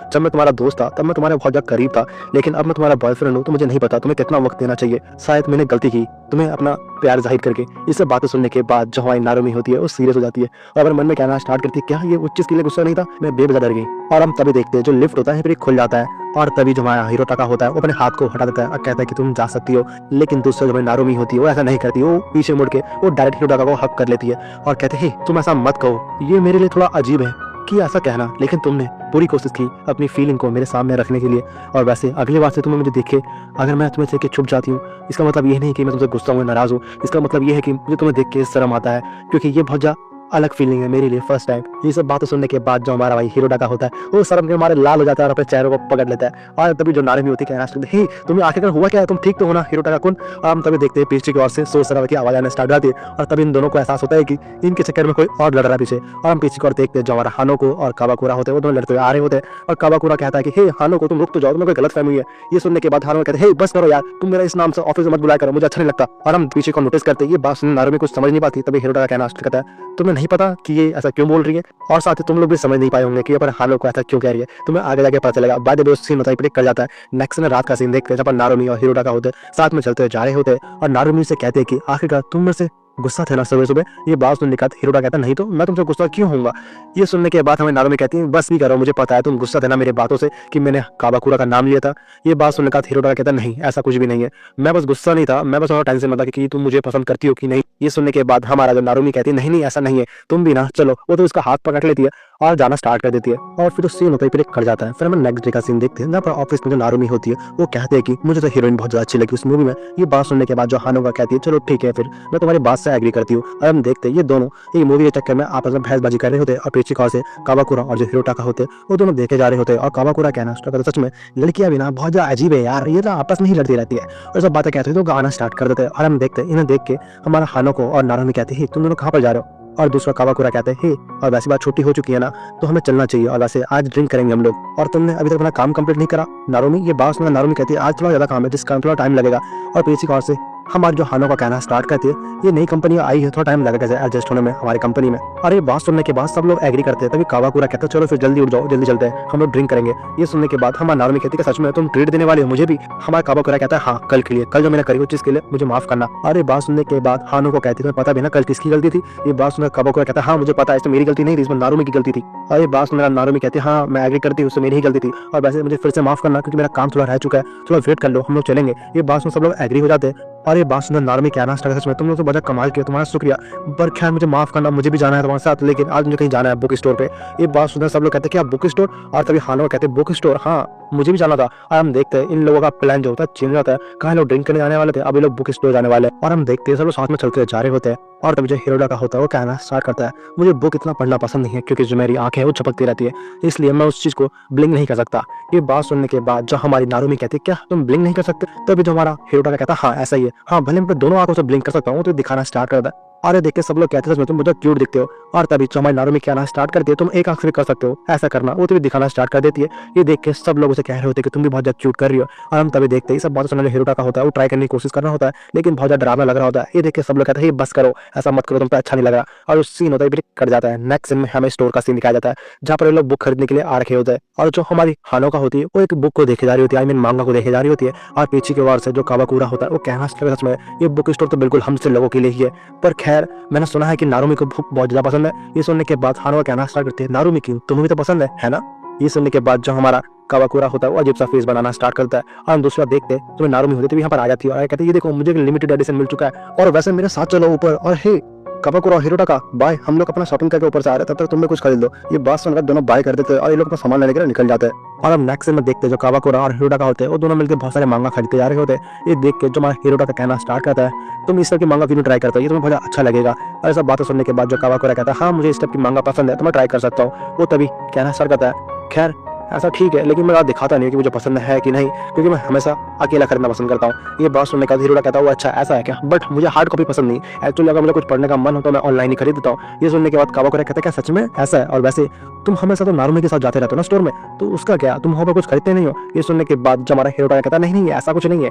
जब मैं तुम्हारा दोस्त था तब मैं तुम्हारे बहुत ज्यादा करीब था, लेकिन अब मैं तुम्हारा बॉयफ्रेंड हूँ तो मुझे नहीं पता तुम्हें कितना वक्त देना चाहिए। शायद मैंने गलती की तुम्हें अपना प्यार जाहिर करके। ये सब बातें सुनने के बाद जो हमारी नारुमी होती है वो सीरियस हो जाती है और अपने मन में कहना स्टार्ट करती है, क्या ये उस चीज के लिए गुस्सा नहीं था, मैं बेवजह डर गई। और हम तभी देखते हैं जो लिफ्ट होता है फिर खुल जाता है और तभी जो हमारा हीरो टाका होता है वो अपने हाथ को हटा देता है और कहता है कि तुम जा सकती हो। लेकिन दूसरा जो हमारी नारुमी होती है वो ऐसा नहीं करती, वो पीछे मुड़ के वो डायरेक्ट हीरो टाका को हक कर लेती है और कहते हैं तुम ऐसा मत कहो, ये मेरे लिए थोड़ा अजीब है कि ऐसा कहना, लेकिन तुमने पूरी कोशिश की अपनी फीलिंग को मेरे सामने रखने के लिए। और वैसे अगली बार से तुम्हें मुझे देखे अगर मैं तुम्हें देख के छुप जाती हूँ, इसका मतलब ये नहीं कि मैं तुमसे गुस्सा हूँ, नाराज हूँ। इसका मतलब ये है कि मुझे तुम्हें देख के शर्म आता है, क्योंकि ये बहुत ज्यादा अलग फीलिंग है मेरे लिए फर्स्ट टाइम। ये सब बातें सुनने के बाद जो हमारा भाई हीरो टाका होता है वो शर्म के मारे लाल हो जाता है और अपने चेहरे को पकड़ लेता है। और तभी जो नारुमी होती है कहना हे तुम्हें आखिरकार हुआ क्या है, तुम ठीक तो हो ना हीरो टाका कुन। और हम तभी देखते हैं पीछे की ओर से सोच रहा की आवाज आने स्टार्ट जाती है और तभी इन दोनों को एहसास होता है कि इनके चक्कर में कोई और लड़ रहा है पीछे। और हम पीछे की ओर देखते हैं जो हमारा हानो और कावाकुरा होते हैं वो दोनों लड़ते हुए आ रहे होते हैं और कावाकुरा कहता है कि हे हानो तुम रुक तो जाओ, तुम्हें कोई गलतफहमी है। ये सुनने के बाद हानो कहते हैं हे बस करो यार, तुम मेरा इस नाम से ऑफिस में मत बुलाया करो, मुझे अच्छा नहीं लगता। और हम पीछे को नोटिस करते हैं ये बात सुनने नारुमी कुछ समझ नहीं पाती। तभी हीरो टाका कहना स्टार्ट करता है तुम्हें नहीं पता कि ये ऐसा क्यों बोल रही है, और साथ ही तुम लोग भी समझ नहीं पाए होंगे कि पर हानो को ऐसा क्यों कह रही है, तुम्हें आगे जाके पता चलेगा। बाद में सीन होता है प्रेडिक्ट कर जाता है। नेक्स्ट में रात का सीन देखते हैं जब पर नारुमी और हीरो टाका होते हैं साथ में चलते हुए जा रहे होते हैं और नारुमी से कहते हैं कि आखिरकार तुम मेरे से गुस्सा थे ना सुबह सुबह। ये बात सुनने के बाद हीरो टाका कहता नहीं तो मैं तुमसे गुस्सा क्यों होऊंगा। ये सुनने के बाद हमें नारुमी कहती है बस भी करो, मुझे पता है तुम गुस्सा थे ना मेरे बातों से कि मैंने कावाकुरा का नाम लिया था। ये बात सुनने के बाद हीरो टाका कहता नहीं ऐसा कुछ भी नहीं है, मैं बस गुस्सा नहीं था, मैं बस थोड़ा टेंशन में था कि तुम मुझे पसंद करती हो कि नहीं। ये सुनने के बाद हमारा जो नारुमी कहती है नहीं नहीं ऐसा नहीं है, तुम भी ना चलो। वो तो उसका हाथ पकड़ लेती है और जाना स्टार्ट कर देती है और फिर सीन होता है फिर कर जाता है। फिर हम नेक्स्ट डे का सीन देखते हैं जहाँ पर ऑफिस में जो नारुमी होती है वो कहते हैं कि मुझे तो हीरोइन बहुत ज्यादा अच्छी लगी उस मूवी में। ये बात सुनने के बाद जो हानो का कहती है चलो ठीक है फिर मैं तुम्हारी बात से एग्री करती हूँ। और हम देखते हैं ये दोनों ये मूवी के चक्कर में आपस में बहसबाजी कर रहे होते हैं और पीछे की ओर से कावाकुरा और जो हीरो टाका होते हैं वो दोनों देखे जा रहे होते हैं। और कावाकुरा कहना सच में लड़कियां भी ना बहुत ज्यादा अजीब है यार, ये तो आपस में ही लड़ती रहती है और सब बातें कहते हैं तो गाना स्टार्ट कर देते हैं। और हम देखते हैं इन्हें देख के हमारा हानो को और नारुमी कहते हैं तुम दोनों कहाँ पर जा रहे हो। और दूसरा कावाकुरा कहते हैं हे और वैसी बात छुट्टी हो चुकी है ना तो हमें चलना चाहिए और वैसे आज ड्रिंक करेंगे हम लोग और तुमने अभी तक अपना काम कंप्लीट नहीं करा। नारुमी ये बात सुना नारुमी कहती है आज थोड़ा ज्यादा काम है जिस काम थोड़ा टाइम लगेगा। और पीछे की ओर से हमारे जो हानो का कहना स्टार्ट करती है ये नई कंपनी आई है थोड़ा टाइम लगेगा एडजस्ट होने में हमारी कंपनी में। और ये बात सुनने के बाद सब लोग एग्री करते हैं। तभी कावाकुरा कहता है चलो फिर जल्दी उठ जाओ जल्दी चलते हैं हम लोग ड्रिंक करेंगे। ये सुनने के बाद हमारा नारुमी कहती है सच में तुम ट्रीट देने वाले हो मुझे भी। हमारा कावाकुरा कहता है हाँ कल के लिए, कल जो मैंने करी वो चीज के लिए मुझे माफ करना। और ये बात सुनने के बाद हानो को कहती है पता भी ना कल किसकी गलती थी। ये बात सुनकर कावाकुरा कहता है हाँ मुझे पता है इसमें मेरी गलती नहीं थी, इसमें नारुमी की गलती थी। और ये बात सुनकर नारुमी कहती है हाँ मैं एग्री करती हूँ उससे मेरी ही गलती थी और वैसे मुझे फिर से माफ करना क्योंकि मेरा काम थोड़ा रह चुका है, थोड़ा वेट कर लो हम लोग चलेंगे। ये बात सुन सब लोग एग्री हो जाते हैं। और ये बात सुनकर नारुमी कहना स्टार्ट सच में तुम लोग तो बड़ा कमाल किया, तुम्हारा शुक्रिया, पर खैर मुझे माफ करना, मुझे भी जाना है तुम्हारे साथ लेकिन आज मुझे कहीं जाना है बुक स्टोर पे। ये बात सुनकर सब लोग कहते हैं क्या बुक स्टोर। और तभी हानो कहते हैं बुक स्टोर हाँ मुझे भी जाना था। और हम देखते हैं इन लोगों का प्लान जो होता है चेंज हो जाता है, कहाँ लोग ड्रिंक करने जाने वाले थे अभी लोग बुक स्टोर जाने वाले हैं। और हम देखते हैं सब लोग साथ में चलते हुए जा रहे होते हैं। और तभी जो हीरो टाका होता है वो कहना स्टार्ट करता है मुझे बुक इतना पढ़ना पसंद नहीं है क्योंकि जो मेरी आंखें है वो झपकती रहती है इसलिए मैं उस चीज को ब्लिंक नहीं कर सकता। ये बात सुनने के बाद जो हमारी नारुमी कहती है क्या तुम ब्लिंक नहीं कर सकते। तभी जो हमारा हीरो टाका कहता है हाँ ऐसा ही है, हाँ भले मैं दोनों आंखों से ब्लिंक कर सकता हूँ तो दिखाना स्टार्ट करता है। और ये देख के सब लोग कहते हैं तुम मुझे क्यूट दिखते हो। और तभी जो हमारी नारुमी कहना स्टार्ट करती है तुम एक आंख से भी कर सकते हो ऐसा करना, वो तो भी दिखाना स्टार्ट कर देती है। ये देख के सब लोग उसे कह रहे होते हैं कि तुम भी बहुत ज्यादा क्यूट कर रही हो। और हम तभी देखते हैं सब बात सुनने जो हीरो टाका होता है वो ट्राई करने की कोशिश कर रहा होता है लेकिन बहुत ज्यादा डरावना लग रहा होता है। ये देख के सब लोग कहते हैं बस करो ऐसा मत करो तुम पे अच्छा नहीं लग रहा। और उस सीन होता है ब्रेक कर जाता है। नेक्स्ट सीन में हमें स्टोर का सीन दिखाया जाता है जहाँ पर लोग बुक खरीदने के लिए आ रखे होते हैं और जो हमारी हानो का होती है वो एक बुक को देखे जा रही होती है, आई मीन मांगा को देखे जा रही होती है। और पीछे की ओर से जो कावाकुरा होता है वो कहना सच में ये बुक स्टोर तो बिल्कुल हमसे लोगों के लिए ही है। पर खैर मैंने सुना है कि नारुमी को बुक बहुत ज्यादा पसंद है। ये सुनने के बाद हानो का कहना स्टार्ट करती है नारुमी की तुम्हें भी तो पसंद है ना। ये सुनने के बाद जो हमारा कावाकुरा होता है वो अजीब सा फेस बनाना स्टार्ट करता है। और हम दूसरा देखते हैं तुम्हें नारुमी होती है तो यहाँ पर आ जाती है और कहती है ये देखो मुझे लिमिटेड एडिशन मिल चुका है और वैसे मेरे साथ चलो ऊपर। और हे कावाकुरा और हीरो टाका बाय, हम लोग अपना शॉपिंग करके ऊपर से आ रहे हैं तब तक तुम भी कुछ खरीद लो। ये बात सुनकर दोनों बाय कर देते हैं और ये लोग अपना सामान लेने के लिए निकल जाते हैं। और हम नेक्स्ट में देखते हैं जो कावाकुरा और हीरो टाका होते हैं वो दोनों मिलकर बहुत सारे मांगा खरीदते जा रहे होते हैं। ये देख के जो हमारा हीरो टाका कहना स्टार्ट करता है तुम इस तरह की मांगा क्यों ट्राई करते हो, ये तुम्हें बहुत अच्छा लगेगा। और ये सब बातें सुनने के बाद जो कावाकुरा कहता है हाँ मुझे इस टाइप की मांगा पसंद है तो मैं ट्राई कर सकता हूँ, वो तभी कहना स्टार्ट करता है खैर ऐसा ठीक है लेकिन मैं दिखाता नहीं कि मुझे पसंद है कि नहीं क्योंकि मैं हमेशा अकेला खरीदना पसंद करता हूँ। ये बात सुनने का हीरो कहता है अच्छा ऐसा है क्या, बट मुझे हार्ड कॉपी पसंद नहीं एक्चुअली, अगर मुझे कुछ पढ़ने का मन हो तो मैं ऑनलाइन ही खरीद देता हूँ। ये सुनने के बाद कावाकुरा कहता है क्या सच में ऐसा है और वैसे तुम हमेशा तो नारुमी के साथ जाते रहते हो ना स्टोर में, तो उसका क्या, तुम वहाँ पर कुछ खरीदते नहीं हो? ये सुनने के बाद जो हमारा हिरोटा कहता है नहीं नहीं ऐसा कुछ नहीं है,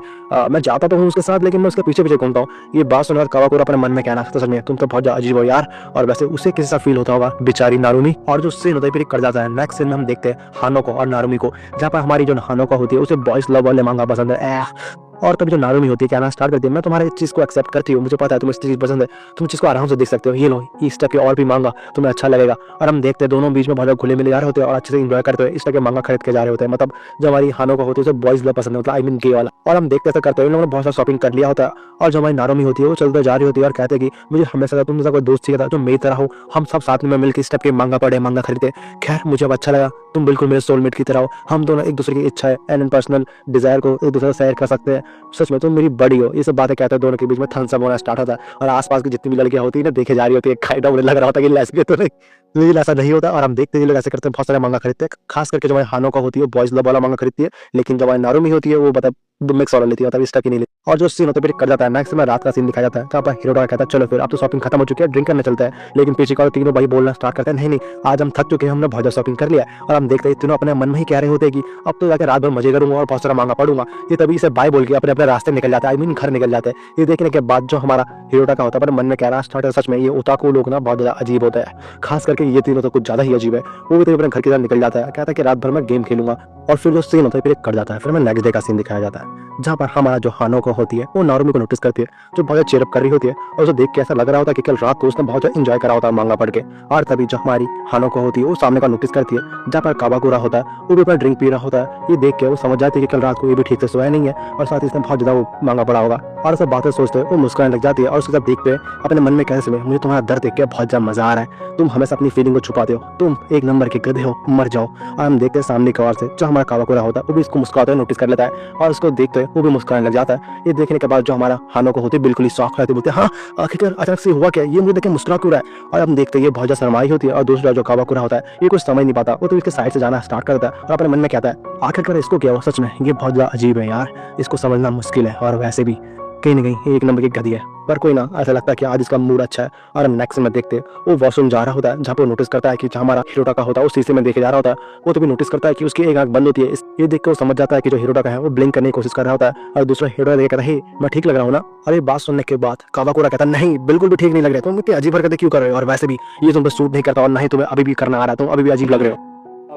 मैं जाता तो हूँ उसके साथ लेकिन मैं उसके पीछे पीछे घूमता हूँ। ये बात सुनकर कावाकुरा अपने मन में कहना सच में तुम तो बहुत अजीब हो यार। और वैसे उसे किसी सा फील होता होगा बेचारी नारुमी। और जो सीन होता है फिर कर जाता है नेक्स्ट सीन में हम देखते हैं हानोको और नारुमी को, जहाँ पर हमारी जो हानोको होती है उसे बॉयज लव वाले मांगा पसंद है। और तभी जो नारुमी होती है कहना स्टार्ट करती है मैं तुम्हारे इस चीज को एक्सेप्ट करती हूँ, मुझे पता है तुम्हें इस चीज पसंद है, तुम चीज को आराम से देख सकते हो, ये लो इस टाइप के और भी मांगा तुम्हें अच्छा लगेगा। और हम देखते हैं दोनों बीच में बहुत घुले मिले जा रहे होते हैं और अच्छे से इंजॉय करते हुए इस टाइप के मांगा खरीद के जा रहे होते हैं। मतलब जो हमारी हानो को होती है उसे बॉयज लव पसंद है, मतलब आई मीन गे वाला। और हम देखते ऐसा करते हुए इन लोगों ने बहुत सारा शॉपिंग कर लिया होता है। और जो हमारी नारुमी होती है वो चलते जा रही होती है और कहते हैं कि मुझे हमेशा तुम जैसा कोई दोस्त चाहिए था जो मेरी तरह हो, हम सब साथ में मिलकर इस टाइप के मांगा पढ़े मांगा खरीदे। खैर मुझे अब अच्छा लगा, तुम बिल्कुल मेरे सोलमेट की तरह हो, हम दोनों एक दूसरे की इच्छा है एंड पर्सनल डिजायर को एक दूसरे से शेयर कर सकते हैं, सच में तुम मेरी बड़ी हो। ये सब बातें कहते हैं दोनों के बीच में थम्स अप होना स्टार्ट होता है और आसपास की जितनी भी लड़कियां होती है ना देखे जा रही होती है, काइंड ऑफ लग रहा होता है कि लेस्बियन तो नहीं, लेकिन ऐसा नहीं होता। और हम देखते हैं ये लोग ऐसे करते हैं, बहुत सारे मांगा खरीदते हैं, खास करके जो हमारी हानो का होती है बॉयज लव वाला मांगा खरीदती है, लेकिन जो हमारी नारुमी होती है वो मतलब मिक्स वाला लेती है, मतलब इस टाइप की नहीं लेती। और जो सीन होता है फिर कर जाता है नेक्स्ट में रात का सीन दिखाया जाता है जहाँ पर हिरोटा कहता है चलो फिर अब तो शॉपिंग खत्म हो चुकी है, ड्रिंक करने चलता है। लेकिन पीछे का तीनों भाई बोलना स्टार्ट करते हैं नहीं नहीं आज हम थक चुके हैं, हमने बहुत ज्यादा शॉपिंग कर लिया। और हम देखते हैं तीनों अपने मन में ही कह रहे होते हैं कि अब तो जाकर रात भर मजे करूंगा और बहुत सारा मांगा पड़ूंगा। ये तभी से बाय बोल के अपने अपने रास्ते निकल जाते हैं, आई मीन घर निकल जाते हैं। ये देखने के बाद जो हमारा हिरोटा का होता है अपने मन में कह रहा स्टार्ट है सच में ये ओताकू लोग ना बहुत ज्यादा अजीब होता है, खास करके ये तीनों तो कुछ ज्यादा ही अजीब है। वो भी तो अपने घर के साथ निकल जाता है, कहता है कि रात भर में गेम खेलूंगा। और फिर जो सीन होता है फिर कर जाता है, फिर हमें नेक्स्ट डे का सीन दिखाया जाता है जहाँ पर हमारा जो हानो को होती है वो नारुमी को नोटिस करती है जो बहुत चेयरअप कर रही होती है और उसे देख के ऐसा लग रहा होता है कि कल रात को उसने बहुत ज्यादा एंजॉय करा होता है मांगा पढ़ के। और तभी जो हमारी हानो को होती है वो सामने का नोटिस करती है जहाँ पर कावाकुरा होता है वो भी अपना ड्रिंक पी रहा होता है। ये देख के वो समझ जाती है कि कल रात को ये भी ठीक से सोया नहीं है और साथ ही इसने बहुत ज्यादा वो मांगा पड़ा होगा। और सब बातें सोचते हुए वो मुस्कुराने लग जाती है और उसके साथ देखते हुए अपने मन में कहते मुझे तुम्हारा दर्द देख के बहुत ज्यादा मजा आ रहा है, तुम हमेशा अपनी फीलिंग को छुपाते हो, तुम एक नंबर के गधे हो, मर जाओ। और हम देखते हैं सामने की ओर से जो हमारा कावाकुरा होता है वो भी इसको मुस्कुराते हुए नोटिस कर लेता है और उसको देखते हुए वो भी मुस्कुराने लग जाता है। ये देखने के बाद जो हमारा हानो को होती है बिल्कुल ही शॉक रहती है, बोलते हैं हाँ आखिरकार अचानक से हुआ क्या, ये मुझे देख के मुस्कुरा क्यों रहा है। और हम देखते हैं ये बहुत ज्यादा शर्माई होती है और दूसरा जो कावाकुरा होता है ये कुछ समझ नहीं पाता, वो तो इसके साइड से जाना स्टार्ट करता है और अपने मन में कहता है आखिरकार इसको क्या हुआ, सच में ये बहुत ज्यादा अजीब है यार, इसको समझना मुश्किल है और वैसे भी कहीं ना कहीं एक नंबर की गधी है। पर कोई ना, ऐसा लगता है कि आज इसका मूड अच्छा है। और हम नेक्स्ट में देखते हैं वो वॉशरूम जा रहा होता है जहाँ पे वो नोटिस करता है कि जहाँ हमारा हिरोटा का होता है वो शीशे में देखे जा रहा होता है। वो तो भी नोटिस करता है कि उसकी एक आंख बंद होती है, ये देख के वो समझ जाता है कि जो हिरोटा का है वो ब्लिंक करने की कोशिश कर रहा होता है और दूसरा हिरोटा देख कहता है मैं ठीक लग रहा हूँ ना। और ये बात सुनने के बाद कावाकुरा कहता है नहीं बिल्कुल भी ठीक नहीं लग रहा, तुम इतनी अजीब हरकतें क्यों कर रहे हो और वैसे भी ये तुम पे सूट नहीं करता और ना ही तुम्हें अभी भी करना आ रहा है, तुम अभी भी अजीब लग रहे हो।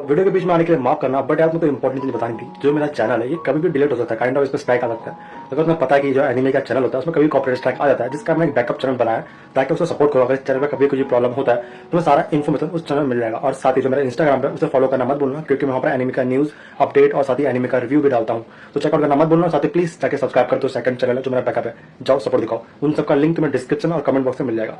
वीडियो के बीच में आने के लिए माफ करना, बट यार मुझे इंपॉर्टेंट चीज बतानी थी, जो मेरा चैनल है ये कभी भी डिलीट हो सकता है, काइंड ऑफ इस पर स्ट्राइक आ सकता है। अगर तुम्हें पता है कि जो एनिमे का चैनल होता है उसमें कभी कॉपीराइट स्ट्राइक आ जाता है, जिसका मैंने एक बैकअप चैनल बनाया ताकि उसको सपोर्ट करो। अगर चैनल में कभी कोई प्रॉब्लम होता है तुम्हें सारा इन्फॉर्मेशन उस चैनल में मिल जाएगा। और साथ ही जो मेरा इंस्टाग्राम पे उसे फॉलो करना मत भूलना, क्योंकि मैं वहाँ पर एनिमे का न्यूज अपडेट और साथ ही एनिमे का रिव्यू भी डालता हूँ, तो चेकआउट करना मत भूलना। साथ ही प्लीज जाके सब्सक्राइब कर दो, सेकंड चैनल है जो मेरा बैकअप है, जाओ सपोर्ट दिखाओ। उन सबका लिंक तुम्हें डिस्क्रिप्शन और कमेंट बॉक्स में मिल जाएगा।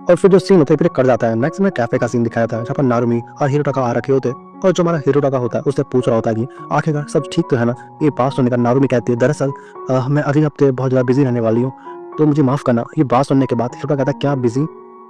और फिर जो सीन होता है फिर कर जाता है नेक्स्ट में कैफे का सीन दिखाया जाता है जहाँ पर नारुमी और हिरोटा का आ रखे होते हैं और जो हमारा हिरोटा का होता है उससे पूछ रहा होता है कि आखिरकार सब ठीक तो है ना। ये बात सुनने का नारुमी कहती है दरअसल मैं अगले हफ्ते बहुत ज़्यादा बिजी रहने वाली हूँ तो मुझे माफ़ करना। ये बात सुनने के बाद हिरोटा कहता है क्या बिजी,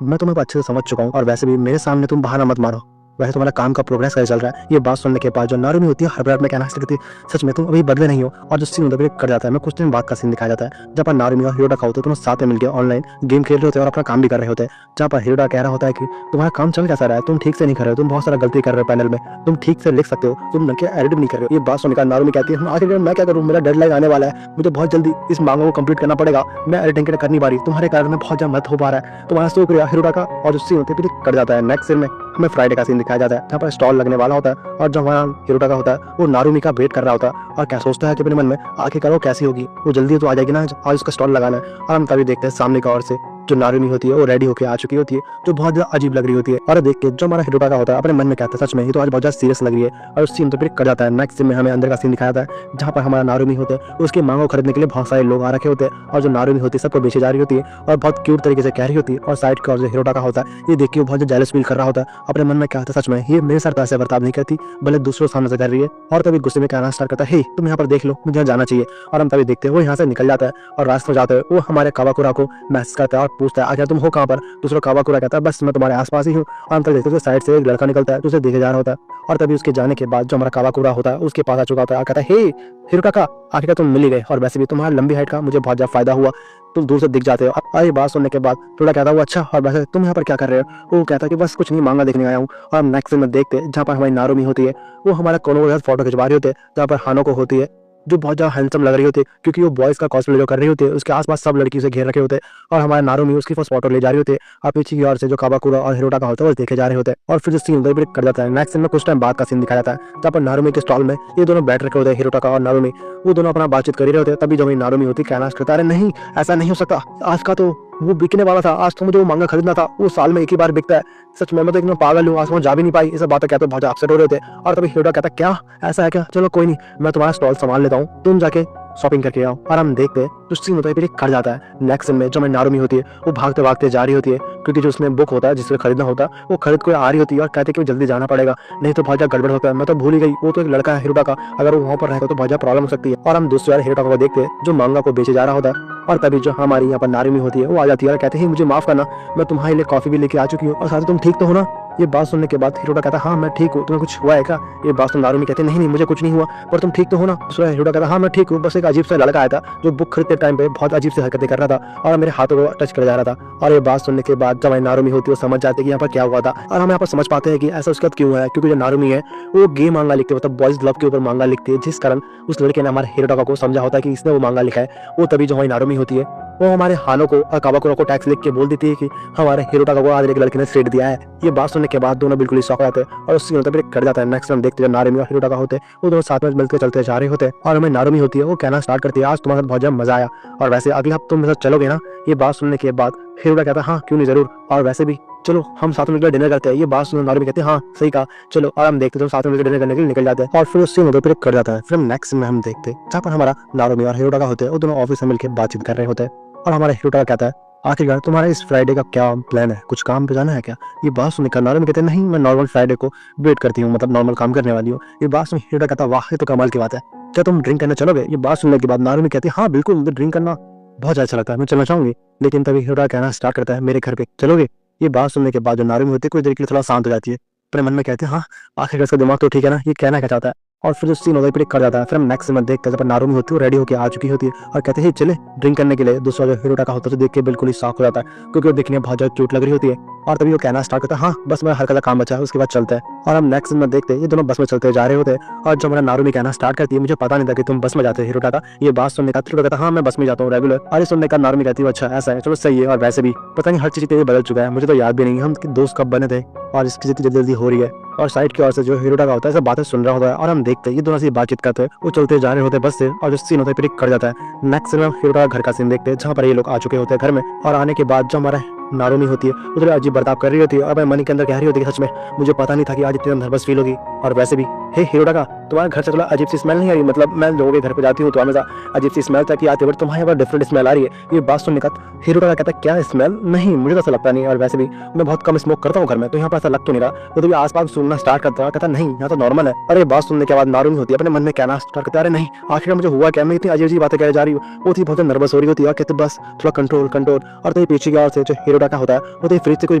मैं तुम्हें अच्छे से समझ चुका हूँ और वैसे भी मेरे सामने तुम बहाना मत मारो, वैसे तुम्हारा काम का प्रोग्रेस कैसे चल रहा है। ये बात सुनने के बाद जो नारुमी होती है हर में कहना करती है सच में तुम अभी बदले नहीं हो। और जो सीन होता है कर जाता है मैं कुछ दिन बाद का सीन दिखाया जाता है जहाँ पर नारुमी और हिरोटा का होता है दोनों साथ में मिलकर ऑनलाइन गेम खेल रहे होते हैं और अपना काम भी कर रहे होते हैं। जहाँ पर हिरोटा कह रहा होता है कि तुम्हारा काम चल कैसा रहा है, तुम ठीक से नहीं कर रहे हो, तुम बहुत सारा गलती कर रहे हो पैनल में, तुम ठीक से लिख सकते हो, तुम एडिट नहीं कर रहे हो। ये बात सुनकर नारुमी कहती है आखिर मैं क्या करूँ, मेरा डेडलाइन आने वाला है, मुझे बहुत जल्दी इस मांगों को कंप्लीट करना पड़ेगा, मैं एडिटिंग कर नहीं पा रही, तुम्हारे कारण में बहुत ज्यादा मत हो पा रहा है, तुम्हारा शुक्रिया हिरोटा का। और जो सीन होते है कर जाता है नेक्स्ट सीन में हमें फ्राइडे का सीन दिखाया जाता है जहाँ पर स्टॉल लगने वाला होता है और जो हमारा हिरोटा का होता है वो नारुमी का वेट कर रहा होता है और क्या सोचता है कि अपने मन में आखिरकार वो कैसी होगी, वो जल्दी तो आ जाएगी ना, आज उसका स्टॉल लगाना है। और हम तभी देखते हैं सामने की ओर से जो नारुमी होती है वो रेडी होकर आ चुकी होती है जो बहुत ज्यादा अजीब लग रही होती है। और देख के जो हमारा हिरोटा का होता है अपने मन में कहता है सच में ये तो आज बहुत ज्यादा सीरियस लग रही है। और उस सीन तो फिर कर जाता है नेक्स्ट सीन में हमें अंदर का सीन दिखाया जाता है जहाँ पर हमारा नारुमी होता है उसके मांगों खरीदने के लिए बहुत सारे लोग आ रखे होते हैं और जो नारुमी होती है सबको बेची जा रही होती है और बहुत क्यूट तरीके से कह रही होती है। और साइड का जो हिरोटा का होता है ये देखिए वो बहुत ज्यादा जेलस फील कर रहा होता है, अपने मन में कहता है सच में ये मेरे साथ ऐसे बर्ताव नहीं करती भले दूसरों सामने से कर रही है। और तभी गुस्से में कहना स्टार्ट करता है तुम यहाँ पर देख लो, मुझे जाना चाहिए। और हम तभी देखते हैं वो यहाँ से निकल जाता है और रास्ते में जाते हुए वो हमारे कावाकुरा को मैसेज करता है और पूछता है आखिर तुम हो कहाँ पर। दूसरा कावाकुरा कहता है बस मैं तुम्हारे आसपास ही हूँ। और हम तक देखते हैं साइड से एक लड़का निकलता है तो उसे देखे जा रहा होता है और तभी उसके जाने के बाद जो हमारा कावाकुरा होता है उसके पास आ चुका होता है और कहता है, हे हिरोटाका, आखिरकार तुम मिल ही गए, और वैसे भी तुम्हारा लंबी हाइट का मुझे बहुत ज्यादा फायदा हुआ, तुम दूर से दिख जाते हो। और ये बात सुनने के बाद हिरोटा कहता है, वो अच्छा, और वैसे तुम यहाँ पर क्या कर रहे हो? वो कहता है कि बस कुछ नहीं, मांगा देखने आया हूँ। और हम नेक्स्ट सीन में देखते हैं जहाँ पर हमारी नारुमी होती है, वो हमारा कोनो के साथ फोटो खिंचवा रही होती है, जहाँ पर हानो को होती है, जो बहुत ज्यादा हैंडसम लग रही होती है क्योंकि वो बॉयज का कॉस्प्ले जो कर रही होती है, उसके आसपास सब लड़की उसे घेर रखे होते हैं और हमारे नारुमी उसकी फर्स्ट फोटो ले जा रही होती है। और पीछे की ओर से जो कावाकुरा और हिरोटा का होता है वो देखे जा रहे होते हैं। और फिर सीन उधर ब्रेक कर जाता है। नेक्स्ट सीन में कुछ टाइम बाद का सीन दिखाया जाता है जहाँ पर नारुमी के स्टॉल में ये दोनों बैठ रखे होते हैं, हिरोटा का और नारुमी, वो दोनों अपना बातचीत कर रहे होते हैं। तभी जो मेरी नारुमी होती है कहना करता है, अरे नहीं, ऐसा नहीं हो सकता, आज का तो वो बिकने वाला था, आज तो मुझे वो मांगा खरीदना था, वो साल में एक ही बार बिकता है, सच में मैं तो एकदम पागल हूँ, आज मैं जा भी नहीं पाई। ये सब बातें कहते बहुत अपसेट हो रहे थे। और तभी हिरोटा कहता, क्या ऐसा है क्या, चलो कोई नहीं, मैं तुम्हारा स्टॉल संभाल लेता हूँ, तुम जाके शॉपिंग करके आओ। और हम देखते हैं जो सीन होता है फिर कर जाता है। नेक्स्ट सीन में जो हमारी नारुमी होती है वो भागते भागते जा रही होती है क्योंकि जो उसमें बुक होता है जिससे खरीदना होता है वो खरीद को आ रही होती है और कहते हैं कि जल्दी जाना पड़ेगा, नहीं तो बहुत ज्यादा गड़बड़ होता है। मैं तो भूल ही गई, वो तो एक लड़का है हिरोटा का, अगर वो वहाँ पर रहेगा तो बहुत ज्यादा प्रॉब्लम हो सकती है। और हम दूसरी बार हिरोटा को देखते हैं जो मांगा को बेचे जा रहा होता है। और तभी जो हमारी यहाँ पर नारुमी होती है वो आ जाती है और कहते हैं, मुझे माफ करना, मैं तुम्हारे लिए कॉफी भी लेके आ चुकी हूँ, और साथ ही तुम ठीक तो हो ना? ये बात सुनने के बाद हिरोटा कहता है, हाँ मैं ठीक हूँ, तुम्हें कुछ हुआ है क्या? ये बात सुन नारुमी कहते हैं, नहीं नहीं मुझे कुछ नहीं हुआ, पर तुम ठीक तो हो ना? हिरोटा कहता है, हाँ मैं ठीक हूँ, बस एक अजीब सा लड़का आया था जो बुक खरीदते टाइम पे बहुत अजीब सी हरकतें कर रहा था और मेरे हाथों को टच कर जा रहा था। और ये बात सुनने के बाद जब हमारी नारुमी होती है वो समझ जाते हैं कि यहाँ पर क्या हुआ था। और हम यहाँ पर समझ पाते हैं कि ऐसा उसके साथ क्यों है, क्योंकि जो नारुमी है वो गे मांगा लिखती है, मतलब बॉयज लव के ऊपर मांगा लिखती है, जिस कारण उस लड़के ने हमारे हिरोटा को समझा होता है कि इसने वो मांगा लिखा है। वो तभी जो हमारी नारुमी होती है वो हमारे हानो को और कावाकुरा को टैक्स लिख के बोल देती है कि हमारे हिरोटा को आज एक लड़के ने थ्रेट दिया है। ये बात सुनने के बाद दोनों बिल्कुल ही शॉक आते हैं और उससे ब्रेक कर जाता है। नेक्स्ट हम देखते हैं नारुमी और हिरोटा का होते हैं वो दोनों साथ में मिलकर चलते जा रहे होते हैं और हमें नारुमी होती है वो कहना स्टार्ट करती है, आज तुम्हारे साथ बहुत ज्यादा मजा आया, और वैसे अगले हफ्ते तुम मेरे साथ चलोगे ना? ये बात सुनने के बाद हिरोटा कहता है, हाँ क्यों नहीं, जरूर, और वैसे भी चलो हम साथ में मिलकर डिनर करते हैं। ये बात सुनने नारुमी कहते हैं, हाँ सही कहा, चलो। और हम देखते हैं साथ में मिलकर डिनर करने के लिए निकल जाते हैं और फिर उससे उधर ब्रेक कर जाता है। फिर हम नेक्स्ट में हम देखते हैं जहाँ पर हमारा नारुमी और हिरोटा का होते हैं वो दोनों ऑफिस में मिलकर बातचीत कर रहे होते हैं और हमारा हिरोटा कहता है, आखिरकार तुम्हारा इस फ्राइडे का क्या प्लान है, कुछ काम पे जाना है क्या? ये बात सुनकर नारुमी कहते हैं, नहीं मैं नॉर्मल फ्राइडे को वेट करती हूँ, मतलब नॉर्मल काम करने वाली हूँ। ये बात सुन हिरोटा कहता है, वाह ये तो कमाल की बात है, क्या तुम ड्रिंक करने चलोगे? ये बात सुनने के बाद नारुमी कहती है, हाँ बिल्कुल, मुझे ड्रिंक करना बहुत अच्छा लगता है, मैं चलना चाहूंगी। लेकिन तभी हिरोटा कहना स्टार्ट करता है, मेरे घर पे चलोगे? ये बात सुनने के बाद जो नारुमी होती है कुछ देर के लिए थोड़ा शांत हो जाती है, अपने मन में कहते हैं, हाँ आखिर इसका दिमाग तो ठीक है ना, ये कहना क्या चाहता है। और फिर जो सीन होता है प्रेडिक्ट कर जाता है। फिर हम नेक्स्ट में देखते हैं जब नारुमी होती है रेडी होकर आ चुकी होती है और कहते हैं चले ड्रिंक करने के लिए। दूसरा जो हिरोटा का होता है तो देख के बिल्कुल ही शॉक हो जाता है क्योंकि वो देखने में बहुत ज्यादा क्यूट लग रही होती है। और तभी वो कहना स्टार्ट करता है, हाँ बस मेरा हल्का सा काम बचा है, उसके बाद चलता है। और हम नेक्स्ट में देखते हैं ये दोनों बस में चलते जा रहे होते हैं और जब मेरा नारुमी कहना स्टार्ट करती है, मुझे पता नहीं था कि तुम बस में जाते हो हिरोटा का। ये बात सुनने का हिरोटा कहता है, हाँ मैं बस में जाता हूँ रेगुलर। और ये सुनने का नारुमी कहती है, अच्छा ऐसा है, चलो सही है। और वैसे भी पता नहीं हर चीज बदल चुका है, मुझे तो याद भी नहीं हम दोस्त कब बने थे और इसकी जितनी जल्दी हो रही है। और साइड की ओर से जो हिरोटा का होता है सब बातें सुन रहा होता है और हम देखते हैं ये दोनों से बातचीत करते हैं, वो चलते जा रहे होते हैं बस से। और जो सीन होता है फिर कर जाता है। नेक्स्ट सीन में हिरोटा का घर का सीन देखते हैं जहाँ पर ये लोग आ चुके होते हैं घर में। और आने के बाद जो हमारा नारुमी होती है उधर अजीब बर्ताव कर रही होती है और मैं मन के अंदर कह रही होती है, सच में मुझे पता नहीं था कि आज इतनी नर्वस फील होगी। और वैसे भी हे हिरोटा का, तुम्हारे घर से थोड़ा अजीब सी स्मेल नहीं आ रही? मतलब मैं लोगों के घर पे जाती हूँ तो हमेशा अजीब सी स्मेल तक आती है, बट तुम्हारे यहाँ पर डिफरेंट स्मेल आ रही है। ये बात सुनने का हिरोटा का कहता है, क्या स्मेल? नहीं मुझे तो ऐसा लगता नहीं, और वैसे भी मैं बहुत कम स्मोक करता हूँ घर में, तो यहाँ पर ऐसा लग तो नहीं रहा। वो तो भी आसपास सुनना स्टार्ट करता है, कहता नहीं यहाँ तो नॉर्मल है। और ये बात सुनने के बाद नारुमी होती है अपने मन में कहना स्टार्ट करता है, अरे नहीं आखिर मुझे हुआ क्या, मैं इतनी अजीब बातें कह जा रही हूँ। वो थी बहुत नर्वस हो रही होती है और कहते बस थोड़ा कंट्रोल कंट्रोल। और तो पीछे की ओर से जो हिरोटा का होता है वो तो फ्रिज से कोई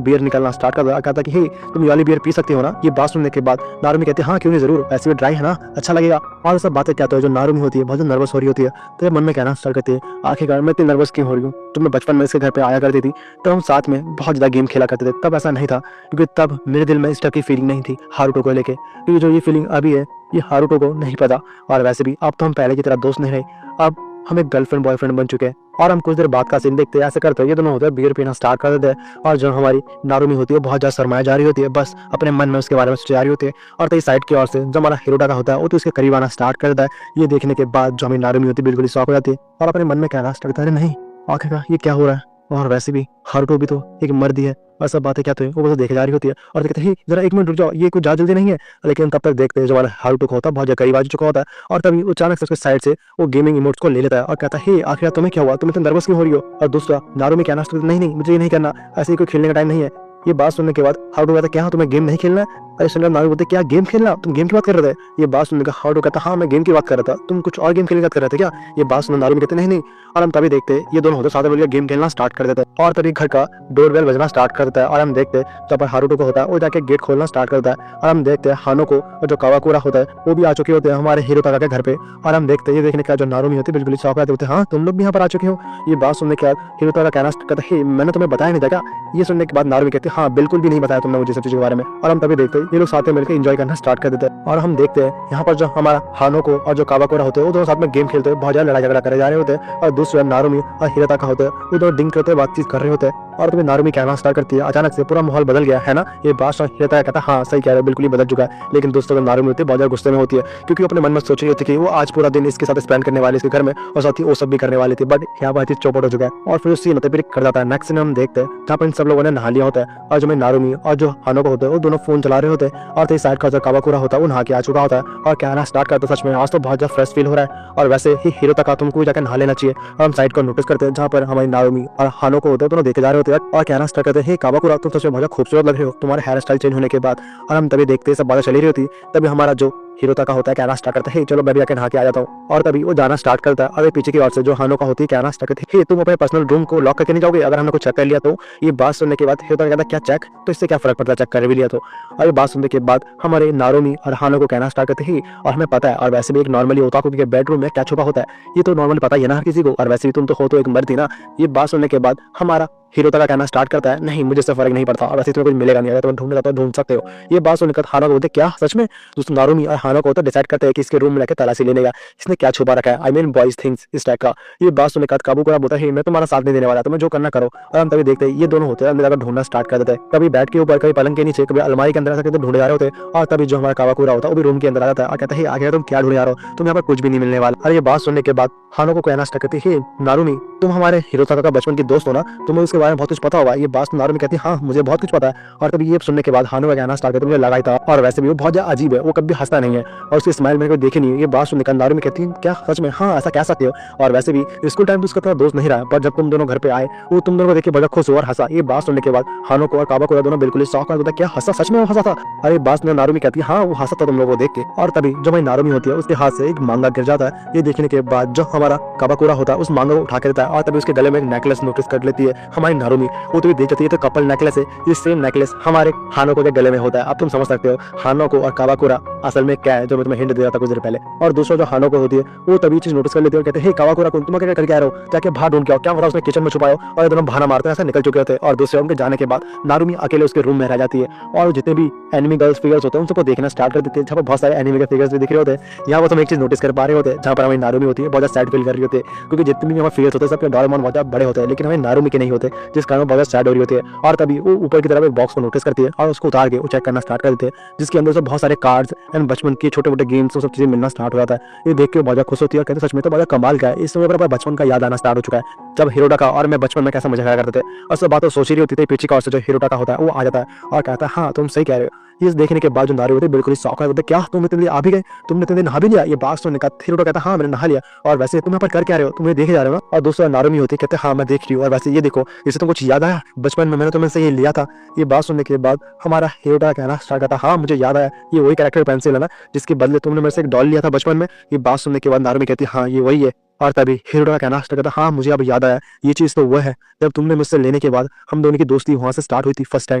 बियर निकलना स्टार्ट करता है, कहता कि हे तुम ये वाली बियर पी सकते हो ना? ये बात सुनने के बाद नारुमी कहती है, हाँ क्यों नहीं, जरूर, ऐसे भी ड्राई है ना, अच्छा लगेगा। और सब बातें कहते हैं जो नारुमी होती है बहुत नर्वस हो रही होती है, तो मन में कहना स्टार्ट करती है, आखिरकार मैं इतनी नर्वस क्यों हो रही हूँ? तो मैं बचपन में इसके घर पे आया करती थी तो हम साथ में बहुत ज्यादा गेम खेला करते थे, तब ऐसा नहीं था क्योंकि तब मेरे दिल में इस टाइप की फीलिंग नहीं थी हारुतो को लेके, क्योंकि जो ये फीलिंग अभी है ये हारुतो को नहीं पता। और वैसे भी अब तो हम पहले की तरह दोस्त नहीं रहे, अब हम एक गर्लफ्रेंड बॉयफ्रेंड बन चुके हैं। और हम कुछ देर बाद का सीन देखते हैं, ऐसे करते हैं ये दोनों होते हैं बियर पीना स्टार्ट कर देते हैं और जो हमारी नारुमी होती है बहुत ज्यादा शर्माए जा रही होती है, बस अपने मन में उसके बारे में सोच जा रही होती है। और तो इस साइड की ओर से जो हमारा हिरोटा का होता है वो तो उसके करीब आना स्टार्ट कर देता है। ये देखने के बाद जो हमारी नारुमी होती है बिल्कुल शॉक हो जाती है और अपने मन में कहना स्टार्ट करता है, नहीं आखिरकार ये क्या हो रहा है? और वैसे भी हारुतो भी तो एक मर्द ही है और सब बातें क्या तो वो बस देखे जा रही होती है और कहते हैं जरा एक मिनट रुक जाओ, ये कुछ ज्यादा जल्दी नहीं है। लेकिन तब तक देखते हैं जो हमारा हारुतो होता है बहुत ज्यादा करीब आ चुका होता है और तभी अचानक से उसके साइड से वो गेमिंग इमोट्स को ले लेता है और कहता है, हे आखिर तुम्हें क्या हुआ, तुम इतने नर्वस क्यों हो रही हो? और दूसरा नारुमी कहना नहीं नहीं मुझे ये नहीं करना, ऐसे ही कोई खेलने का टाइम नहीं है। ये बात सुनने के बाद हारुतो कहता क्या तुम्हें गेम नहीं खेलना है? अरे सुनकर नारुतो बोलते क्या गेम खेलना, तुम गेम की बात कर रहे थे? ये बात सुनने का हारुतो कहता हाँ मैं गेम की बात कर रहा था, तुम कुछ और गेम खेलने की बात कर रहे थे क्या? ये बात सुनकर नारुतो कहते नहीं नहीं। और हम तभी देखते ये दोनों होते साथ में मिलकर गेम खेलना स्टार्ट कर देते हैं और तभी घर का डोरबेल बजना स्टार्ट कर देता है और हम देखते हैं जब पर हारुतो को होता है वो जाके गेट खोलना स्टार्ट करता है और हम देखते हैं हानको और जो कावाकुरा होता है वो भी आ चुके होते हैं हमारे हिरोताका के घर पे। और हम देखते हैं ये देखने का जो नारुमी होती है बिल्कुल शौक आते होते हैं हाँ तुम लोग भी यहाँ पर आ चुके हो। ये बात सुनने के बाद हिरोताका कहना कहता है मैंने तुम्हें बताया नहीं था क्या? ये सुनने के बाद नारुमी कहती है हाँ बिल्कुल भी नहीं बताया तुमने मुझे सब चीज़ों के बारे में। और हम तभी देखते हैं ये लोग साथ में मिलकर एंजॉय करना स्टार्ट कर देते हैं और हम देखते हैं यहाँ पर जो हमारा हानको और जो कावाकुरा होते हैं वो दोनों साथ में गेम खेलते हैं, बहुत ज्यादा लड़ाई झगड़ा करे जा रहे होते हैं और दूसरे नारुमी और हिरोताका होते हैं वो दोनों डिंग करते बातचीत कर रहे होते हैं। और तभी नारुमी कहना स्टार्ट करती है अचानक से पूरा माहौल बदल गया है ना? ये बात हिरोताका कहता है हाँ सही कह रहे हो बिल्कुल ही बदल चुका है। लेकिन दोस्तों नारुमी होती है बहुत ज्यादा गुस्से में होती है क्योंकि वो अपने मन में सोच रही होती है कि वो आज पूरा दिन इसके साथ स्पेंड करने वाले इसके घर में और साथ ही वो सब भी करने वाली थी, बट यहाँ पर चीज चौपट हो चुका है। और फिर उसी नतीजे कर जाता है। नेक्स्ट हम देखते हैं जहाँ पर इन सब लोगों ने नहा लिया होता है और जो मैं नारुमी और जो हानको होते हैं वो दोनों फोन चला रहे होते हैं और तो साइड का जो कावाकुरा होता है वो नहा के आ चुका होता है और कहना स्टार्ट करता है सच में आज तो बहुत ज्यादा फ्रेश फील हो रहा है और वैसे ही हिरोताका तुमको भी जाकर नहा लेना चाहिए। और हम साइड को नोटिस करते हैं जहाँ पर हमारी नारुमी और हानको होते हैं दोनों देखे जा रहे होते हैं और कहना स्टार्ट करते हैं कावाकुरा तुम सच में बहुत खूबसूरत लग रहे हो तुम्हारे हेयर स्टाइल चेंज होने के बाद। और हम तभी देखते हैं सब बातें चली रही होती तभी हमारा जो हिरोताका होता है कहना स्टार्ट करता है चलो मैं भी जाकर नहा के आ जाता हूँ। और तभी वो जाना स्टार्ट करता है और पीछे की ओर से जो हानो का होती है कहना स्टार्ट करती है तुम अपने पर्सनल रूम को लॉक करके नहीं जाओगे अगर हमने कुछ चेक कर लिया तो? ये बात सुनने के बाद हिरोताका कहता क्या चेक, तो इससे क्या फर्क पड़ता है चेक कर भी लिया तो? और ये बात सुनने के बाद हमारे नारुमी और हानो को कहना स्टार्ट करते ही और हमें पता है और वैसे भी एक नॉर्मली ओताकू के बेडरूम में क्या छुपा होता है ये तो नॉर्मली पता ही है ना हर किसी को और वैसे भी तुम तो हो तो एक मर्द ही ना। ये बात सुनने के बाद हमारा हिरोताका कहना स्टार्ट करता है नहीं मुझे इससे फर्क नहीं पड़ता और वैसे तुम्हें कुछ मिलेगा नहीं अगर तुम ढूंढने जाते हो ढूंढ सकते हो। ये बात सुनकर हानो को बोलते क्या सच में? दोस्तों नारुमी और हानो को तो डिसाइड करते हैं कि इसके रूम में लेकर तलाशी लेने का इसने क्या छुपा रखा है आई मीन बॉयज थिंग्स इस टाइप का। ये बात सुनने के बाद काबूकुरा बोलता है मैं तुम्हारा साथ नहीं देने वाला तुम्हें जो करना करो। और हम तभी देखते हैं ये दोनों होते हैं अंदर जाकर ढूंढना स्टार्ट कर देते हैं कभी बेड के ऊपर कभी पलंग के नीचे कभी अलमारी के अंदर ऐसा करके ढूंढे जा रहे होते हैं। और तभी जो हमारा कावाकुरा होता है वो भी रूम के अंदर आ जाता है और कहता है आगे तुम क्या ढूंढ आ रहे हो तुम यहाँ पर कुछ भी नहीं मिलने वाला। और ये बात सुनने के बाद हानो को कहना स्टार्ट करती है नारुमी तुम हमारे हिरोताका का बचपन की दोस्त हो ना तुम्हें उसके बारे में बहुत कुछ पता होगा। ये बात नारुमी कहती है हाँ मुझे बहुत कुछ पता है। और तभी ये सुनने के बाद हानो का कहना स्टार्ट करते मुझे लगा ही था और वैसे भी वो बहुत ज्यादा अजीब है वो कभी हंसता नहीं है और उसकी स्माइल मेरे को देखी नहीं है। ये बात सुनने के नारुमी कहती है क्या सच में हाँ ऐसा कह सकते हो और वैसे भी स्कूल टाइम तो उसका थोड़ा दोस्त नहीं रहा पर जब तुम दोनों घर पे आए वो तुम दोनों को देख के बड़ा खुश हुआ और हंसा। ये बात सुनने के बाद हानो को और कावाकुरा दोनों बिल्कुल ही शौक होता क्या हंसा सच में वो हंसा था? अरे बात सुनने नारुमी कहती है हाँ वो हंसा था तुम लोगों को देख के। और तभी जो हमारी नारुमी होती है उसके हाथ से एक मांगा गिर जाता है। ये देखने के बाद जो हमारा कावाकुरा होता है उस मांगा को उठा के देता है और तभी उसके गले में एक नेकलेस नोटिस कर लेती है हमारी नारुमी। वो तभी देख जाती है तो कपल नेकलेस है ये सेम नेकलेस हमारे हानो के गले में होता है। अब तुम समझ सकते हो हानो को और कावाकुरा असल में क्या है जो मैं तुम्हें हिंट दे रहा था कुछ देर पहले। और दूसरा जो हानो को होती है वो तभी चीज नोटिस कर लेती है और कहते हैं कावाकुरा तुम क्या करके आ रहे हो जाके बाहर ढूंढ के आओ क्या पता उसने किचन में छुपाओ। और ये दोनों बहाना मारते हैं ऐसा निकल चुके होते हैं और दूसरे उनके जाने के बाद नारुमी अकेले उसके रूम में रह जाती है और जितने भी एनिमी गर्ल्स फिगर्स होते हैं उन सबको देखना स्टार्ट कर देते हैं जहाँ पर बहुत सारे एनिमी के फिगर्स भी दिख रहे होते हैं। यहाँ पर तुम एक चीज नोटिस कर पा रहे होते हैं जहाँ पर हमारी नारुमी होती है बहुत ज्यादा सैड फील कर रही होती है क्योंकि जितने भी हमारे फिगर्स होते हैं सबके डोरेमोन बहुत ज्यादा बड़े होते हैं लेकिन हमें नारुमी के नहीं होते जिस कारण बहुत ज्यादा सैड हो रही होती है। और तभी वो ऊपर की तरफ एक बॉक्स को नोटिस करती है और उसको उतार के वो चेक करना स्टार्ट कर देते हैं जिसके अंदर से बहुत सारे कार्ड्स एंड बचपन के छोटे मोटे गेम्स सब चीजें मिलना स्टार्ट हो जाता है। ये देख के बहुत ज्यादा खुश होती है और कहते हैं सच में तो बहुत कमाल का है इस समय पर बचपन का याद आना स्टार्ट हो चुका है जब हिरोटाका और मैं बचपन में कैसा मजा करा करते थे और सब बातें सोच रही होती थी पीछे का और से जो हिरोटाका होता है वो आ जाता है और कहता है हाँ तुम सही कह रहे हो। ये देखने के बाद जो नारी होती है बिल्कुल ही शौक होते क्या तुम इतने आ भी गए तुमने इतने नहा भी लिया? ये बात सुनने का हिरोटा कहता हाँ मैंने नहा लिया और वैसे तुम यहाँ पर कर क्या रहे हो तुम देखे जा रहे हो ना? और दोस्तों नारुमी होती है कहते हाँ मैं देख रही हूँ और वैसे ये देखो इससे तुम कुछ याद आया बचपन में मैंने तुम्हें से ये लिया था। ये बात सुनने के बाद हमारा हिरोटा कहना स्टार्ट करता हाँ मुझे याद आया ये वही कैरेक्टर पेंसिल है ना जिसके बदले तुमने मेरे से एक डॉल लिया था बचपन में। ये बात सुनने के बाद नारुमी कहती हाँ ये वही है। और तभी हिरोटा कहना स्टार्ट करता हाँ मुझे अब याद आया ये चीज तो वो है जब तुमने मुझसे लेने के बाद हम दोनों की दोस्ती वहां से स्टार्ट हुई थी फर्स्ट टाइम।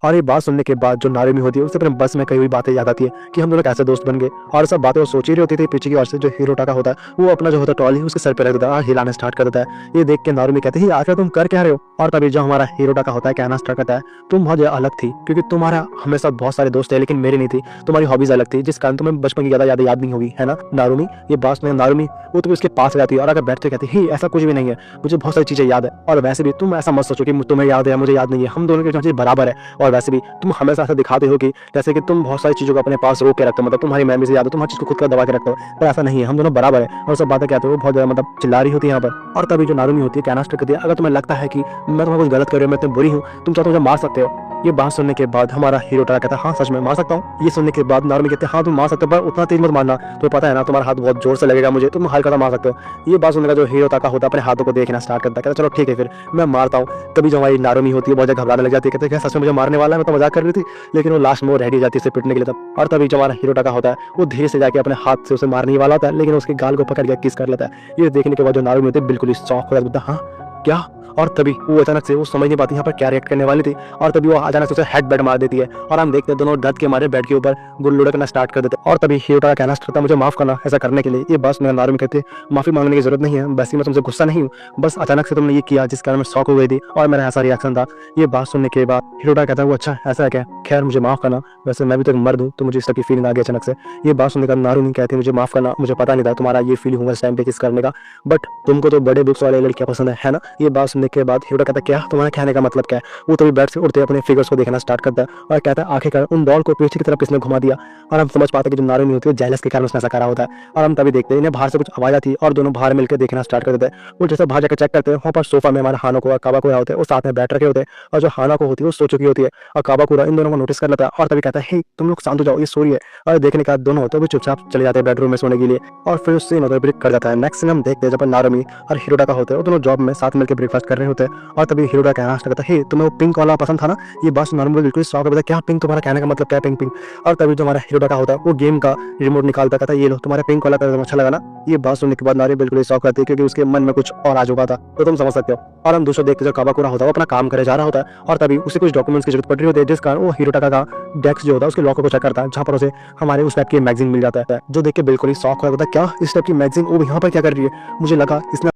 और ये बात सुनने के बाद जो नारुमी होती है उसे अपने बस में कई हुई बातें याद आती है कि हम दोनों कैसे दोस्त बन गए और सब बातें वो सोच ही रही होती थी। पीछे की ओर से जो हिरोटा का होता है वो अपना जो होता है ट्रॉली उसके सर पे रख देता है और हिलाना स्टार्ट कर देता है। ये देख के नारुमी कहते हैं आखिर तुम कर क्या रहे हो? और तभी जो हमारा हिरोटा का होता है कहना स्टार्ट करता है तुम बहुत ज्यादा अलग थी क्योंकि तुम्हारा हमेशा बहुत सारे दोस्त थे लेकिन मेरी नहीं थी तुम्हारी हॉबीज अलग थी जिस कारण तुम्हें बचपन की ज्यादा याद नहीं होगी है ना नारुमी। ये बात सुन नारुमी वो तो उसके पास जाती है और अगर बैठते कहती है ऐसा कुछ भी नहीं है मुझे बहुत सारी चीजें याद है और वैसे भी तुम ऐसा मत सोचो कि तुम्हें याद है मुझे याद नहीं है हम दोनों की चीज बराबर है। और वैसे भी तुम हमेशा ऐसा दिखाते हो कि जैसे कि तुम बहुत सारी चीजों को अपने पास रोक के रखते हो मतलब तुम्हारी मेमोरी से याद है तुम हर चीज को खुद का दबा के रखते हो पर ऐसा नहीं है हम दोनों बराबर है। और सब बातें कहते हो बहुत ज्यादा मतलब चिल्ला रही होती है यहाँ पर। और तभी जो नारुमी होती है कहना स्टार्ट करती है अगर तुम्हें लगता है कि मैं तुम्हें कुछ गलत कर रही हूँ मैं तुम्हें बुरी हूँ तुम चाहो तो मुझे मार सकते हो। ये बात सुनने के बाद हमारा हीरो टाका कहता है हाँ सच में मार सकता हूँ। ये सुनने के बाद नारुमी कहते हैं हाँ तुम मार सकते हो पर उतना तेज मत मारना, तुम्हें पता है ना तुम्हारा हाथ बहुत जोर से लगेगा मुझे, तुम हल्का सा मार सकते हो। ये बात सुनने का जो हीरो टाका होता है अपने हाथों को देखना स्टार्ट करता है, कहता चलो ठीक है फिर मैं मारता हूँ। तभी जो हमारी नारुमी होती है बहुत ज्यादा घबराने लग जाती है, कहते हैं सच में मुझे मारने वाला है, मैं तो मजाक कर रही थी। लेकिन वो लास्ट में वो रेडी हो जाती है उसे पिटने के लिए तब। और तभी जो हमारा हीरो टाका होता है वो धीरे से जाके अपने हाथ से उसे मारने ही वाला होता है, लेकिन उसके गाल को पकड़ के किस कर लेता है। ये देखने के बाद जो नारुमी होती है बिल्कुल ही शॉक हो जाता है, हाँ क्या। और तभी वो अचानक से वो समझ नहीं पाती यहाँ पर क्या रिएक्ट करने वाली थी, और तभी वो अचानक से उसे हेड बेड मार देती है और हम देखते हैं दोनों दर्द के मारे बेड के ऊपर गुल लुढ़कना स्टार्ट कर देते हैं। और तभी हीरो टाका कहना स्टार्ट करता है मुझे माफ करना ऐसा करने के लिए। ये बस मेरा नारुमी कहते माफी मांगने की जरूरत नहीं है, वैसे मैं तुमसे गुस्सा नहीं हूँ, बस अचानक से तुमने ये किया जिस कारण मैं शॉक हो गई थी और मेरा ऐसा रिएक्शन था। ये बात सुनने के बाद हीरो टाका कहता है वो अच्छा ऐसा है क्या, खैर मुझे माफ करना, वैसे मैं भी तो एक मर्द हूँ तो मुझे इस तरह की फीलिंग आ गई अचानक से। ये बात सुनने का नारुमी कहती है मुझे माफ करना, मुझे पता नहीं था तुम्हारा ये फीलिंग होगा इस टाइम पे किस करने का, बट तुमको तो बड़े बुक्स वाले लड़कियां पसंद है ना। ये बात सुनने के बाद हीरो कहता है क्या तुम्हारा कहने का मतलब क्या है। वो तभी बेड से उठते अपने फिगर्स को देखना स्टार्ट करता है और कहता है आखिरकार उन बॉल को पीछे की तरफ किसने घुमा दिया। और हम समझ पाते हैं कि जो नारुमी होती है जेलस के कारण उसने ऐसा करा होता है। और हम तभी देखते हैं इन्हें बाहर से कुछ आवाज आती है और दोनों बाहर मिलकर देखना स्टार्ट कर देते हैं। वो जैसे बाहर जाकर चेक करते हैं वहाँ पर सोफा में हमारा हानाको और काबाकुरा होते हैं, वो साथ में बैठ रखे होते हैं और जो हानाको होती है वो सो चुकी होती है और काबाकुरा इन दोनों को नोटिस कर लेता है और तभी कहता है हे तुम लोग शांत हो जाओ ये सो रही है। और देखने के बाद दोनों होते हैं चुपचाप चले जाते हैं बेडरूम में सोने के लिए और फिर उससे सीन ब्रेक कर जाता है। नेक्स्ट सीन हम देखते हैं जब नारुमी और हीरो टाका होते हैं वो दोनों जॉब में साथ मिलकर ब्रेकफास्ट कर रहे होते हैं और तभी हीरो टाका कहना स्टार्ट करता है हे तुम्हें वो पिंक वाला पसंद था ना। ये बस नॉर्मल बिल्कुल शौक है, क्या पिंक, तुम्हारा कहने का मतलब क्या पिंक पिंक। और तभी जो हमारा हीरो टाका होता है वो गेम का रिमोट निकालता कहता है ये लो तुम्हारा पिंक वाला कलर अच्छा लगा ना। ये बात सुनने के बाद नारी बिल्कुल ही शौक रहती है क्योंकि उसके मन में कुछ और आ चुका था, तो तुम समझ सकते हो। और हम दूसरा देखते जो काबाकुरा होता है वो अपना काम करे जा रहा होता है और तभी उसे कुछ डॉक्यूमेंट्स की जरूरत पड़ रही होती है, जिस कारण वो हीरो टाका का डेस्क जो होता है उसके लॉकर को चेक करता है जहाँ पर उसे हमारे उस टाइप की मैगजीन मिल जाता है, जो देख के बिल्कुल ही शौक होता है क्या इस टाइप की मैगजीन वो यहाँ पर क्या कर रही है। मुझे लगा इसने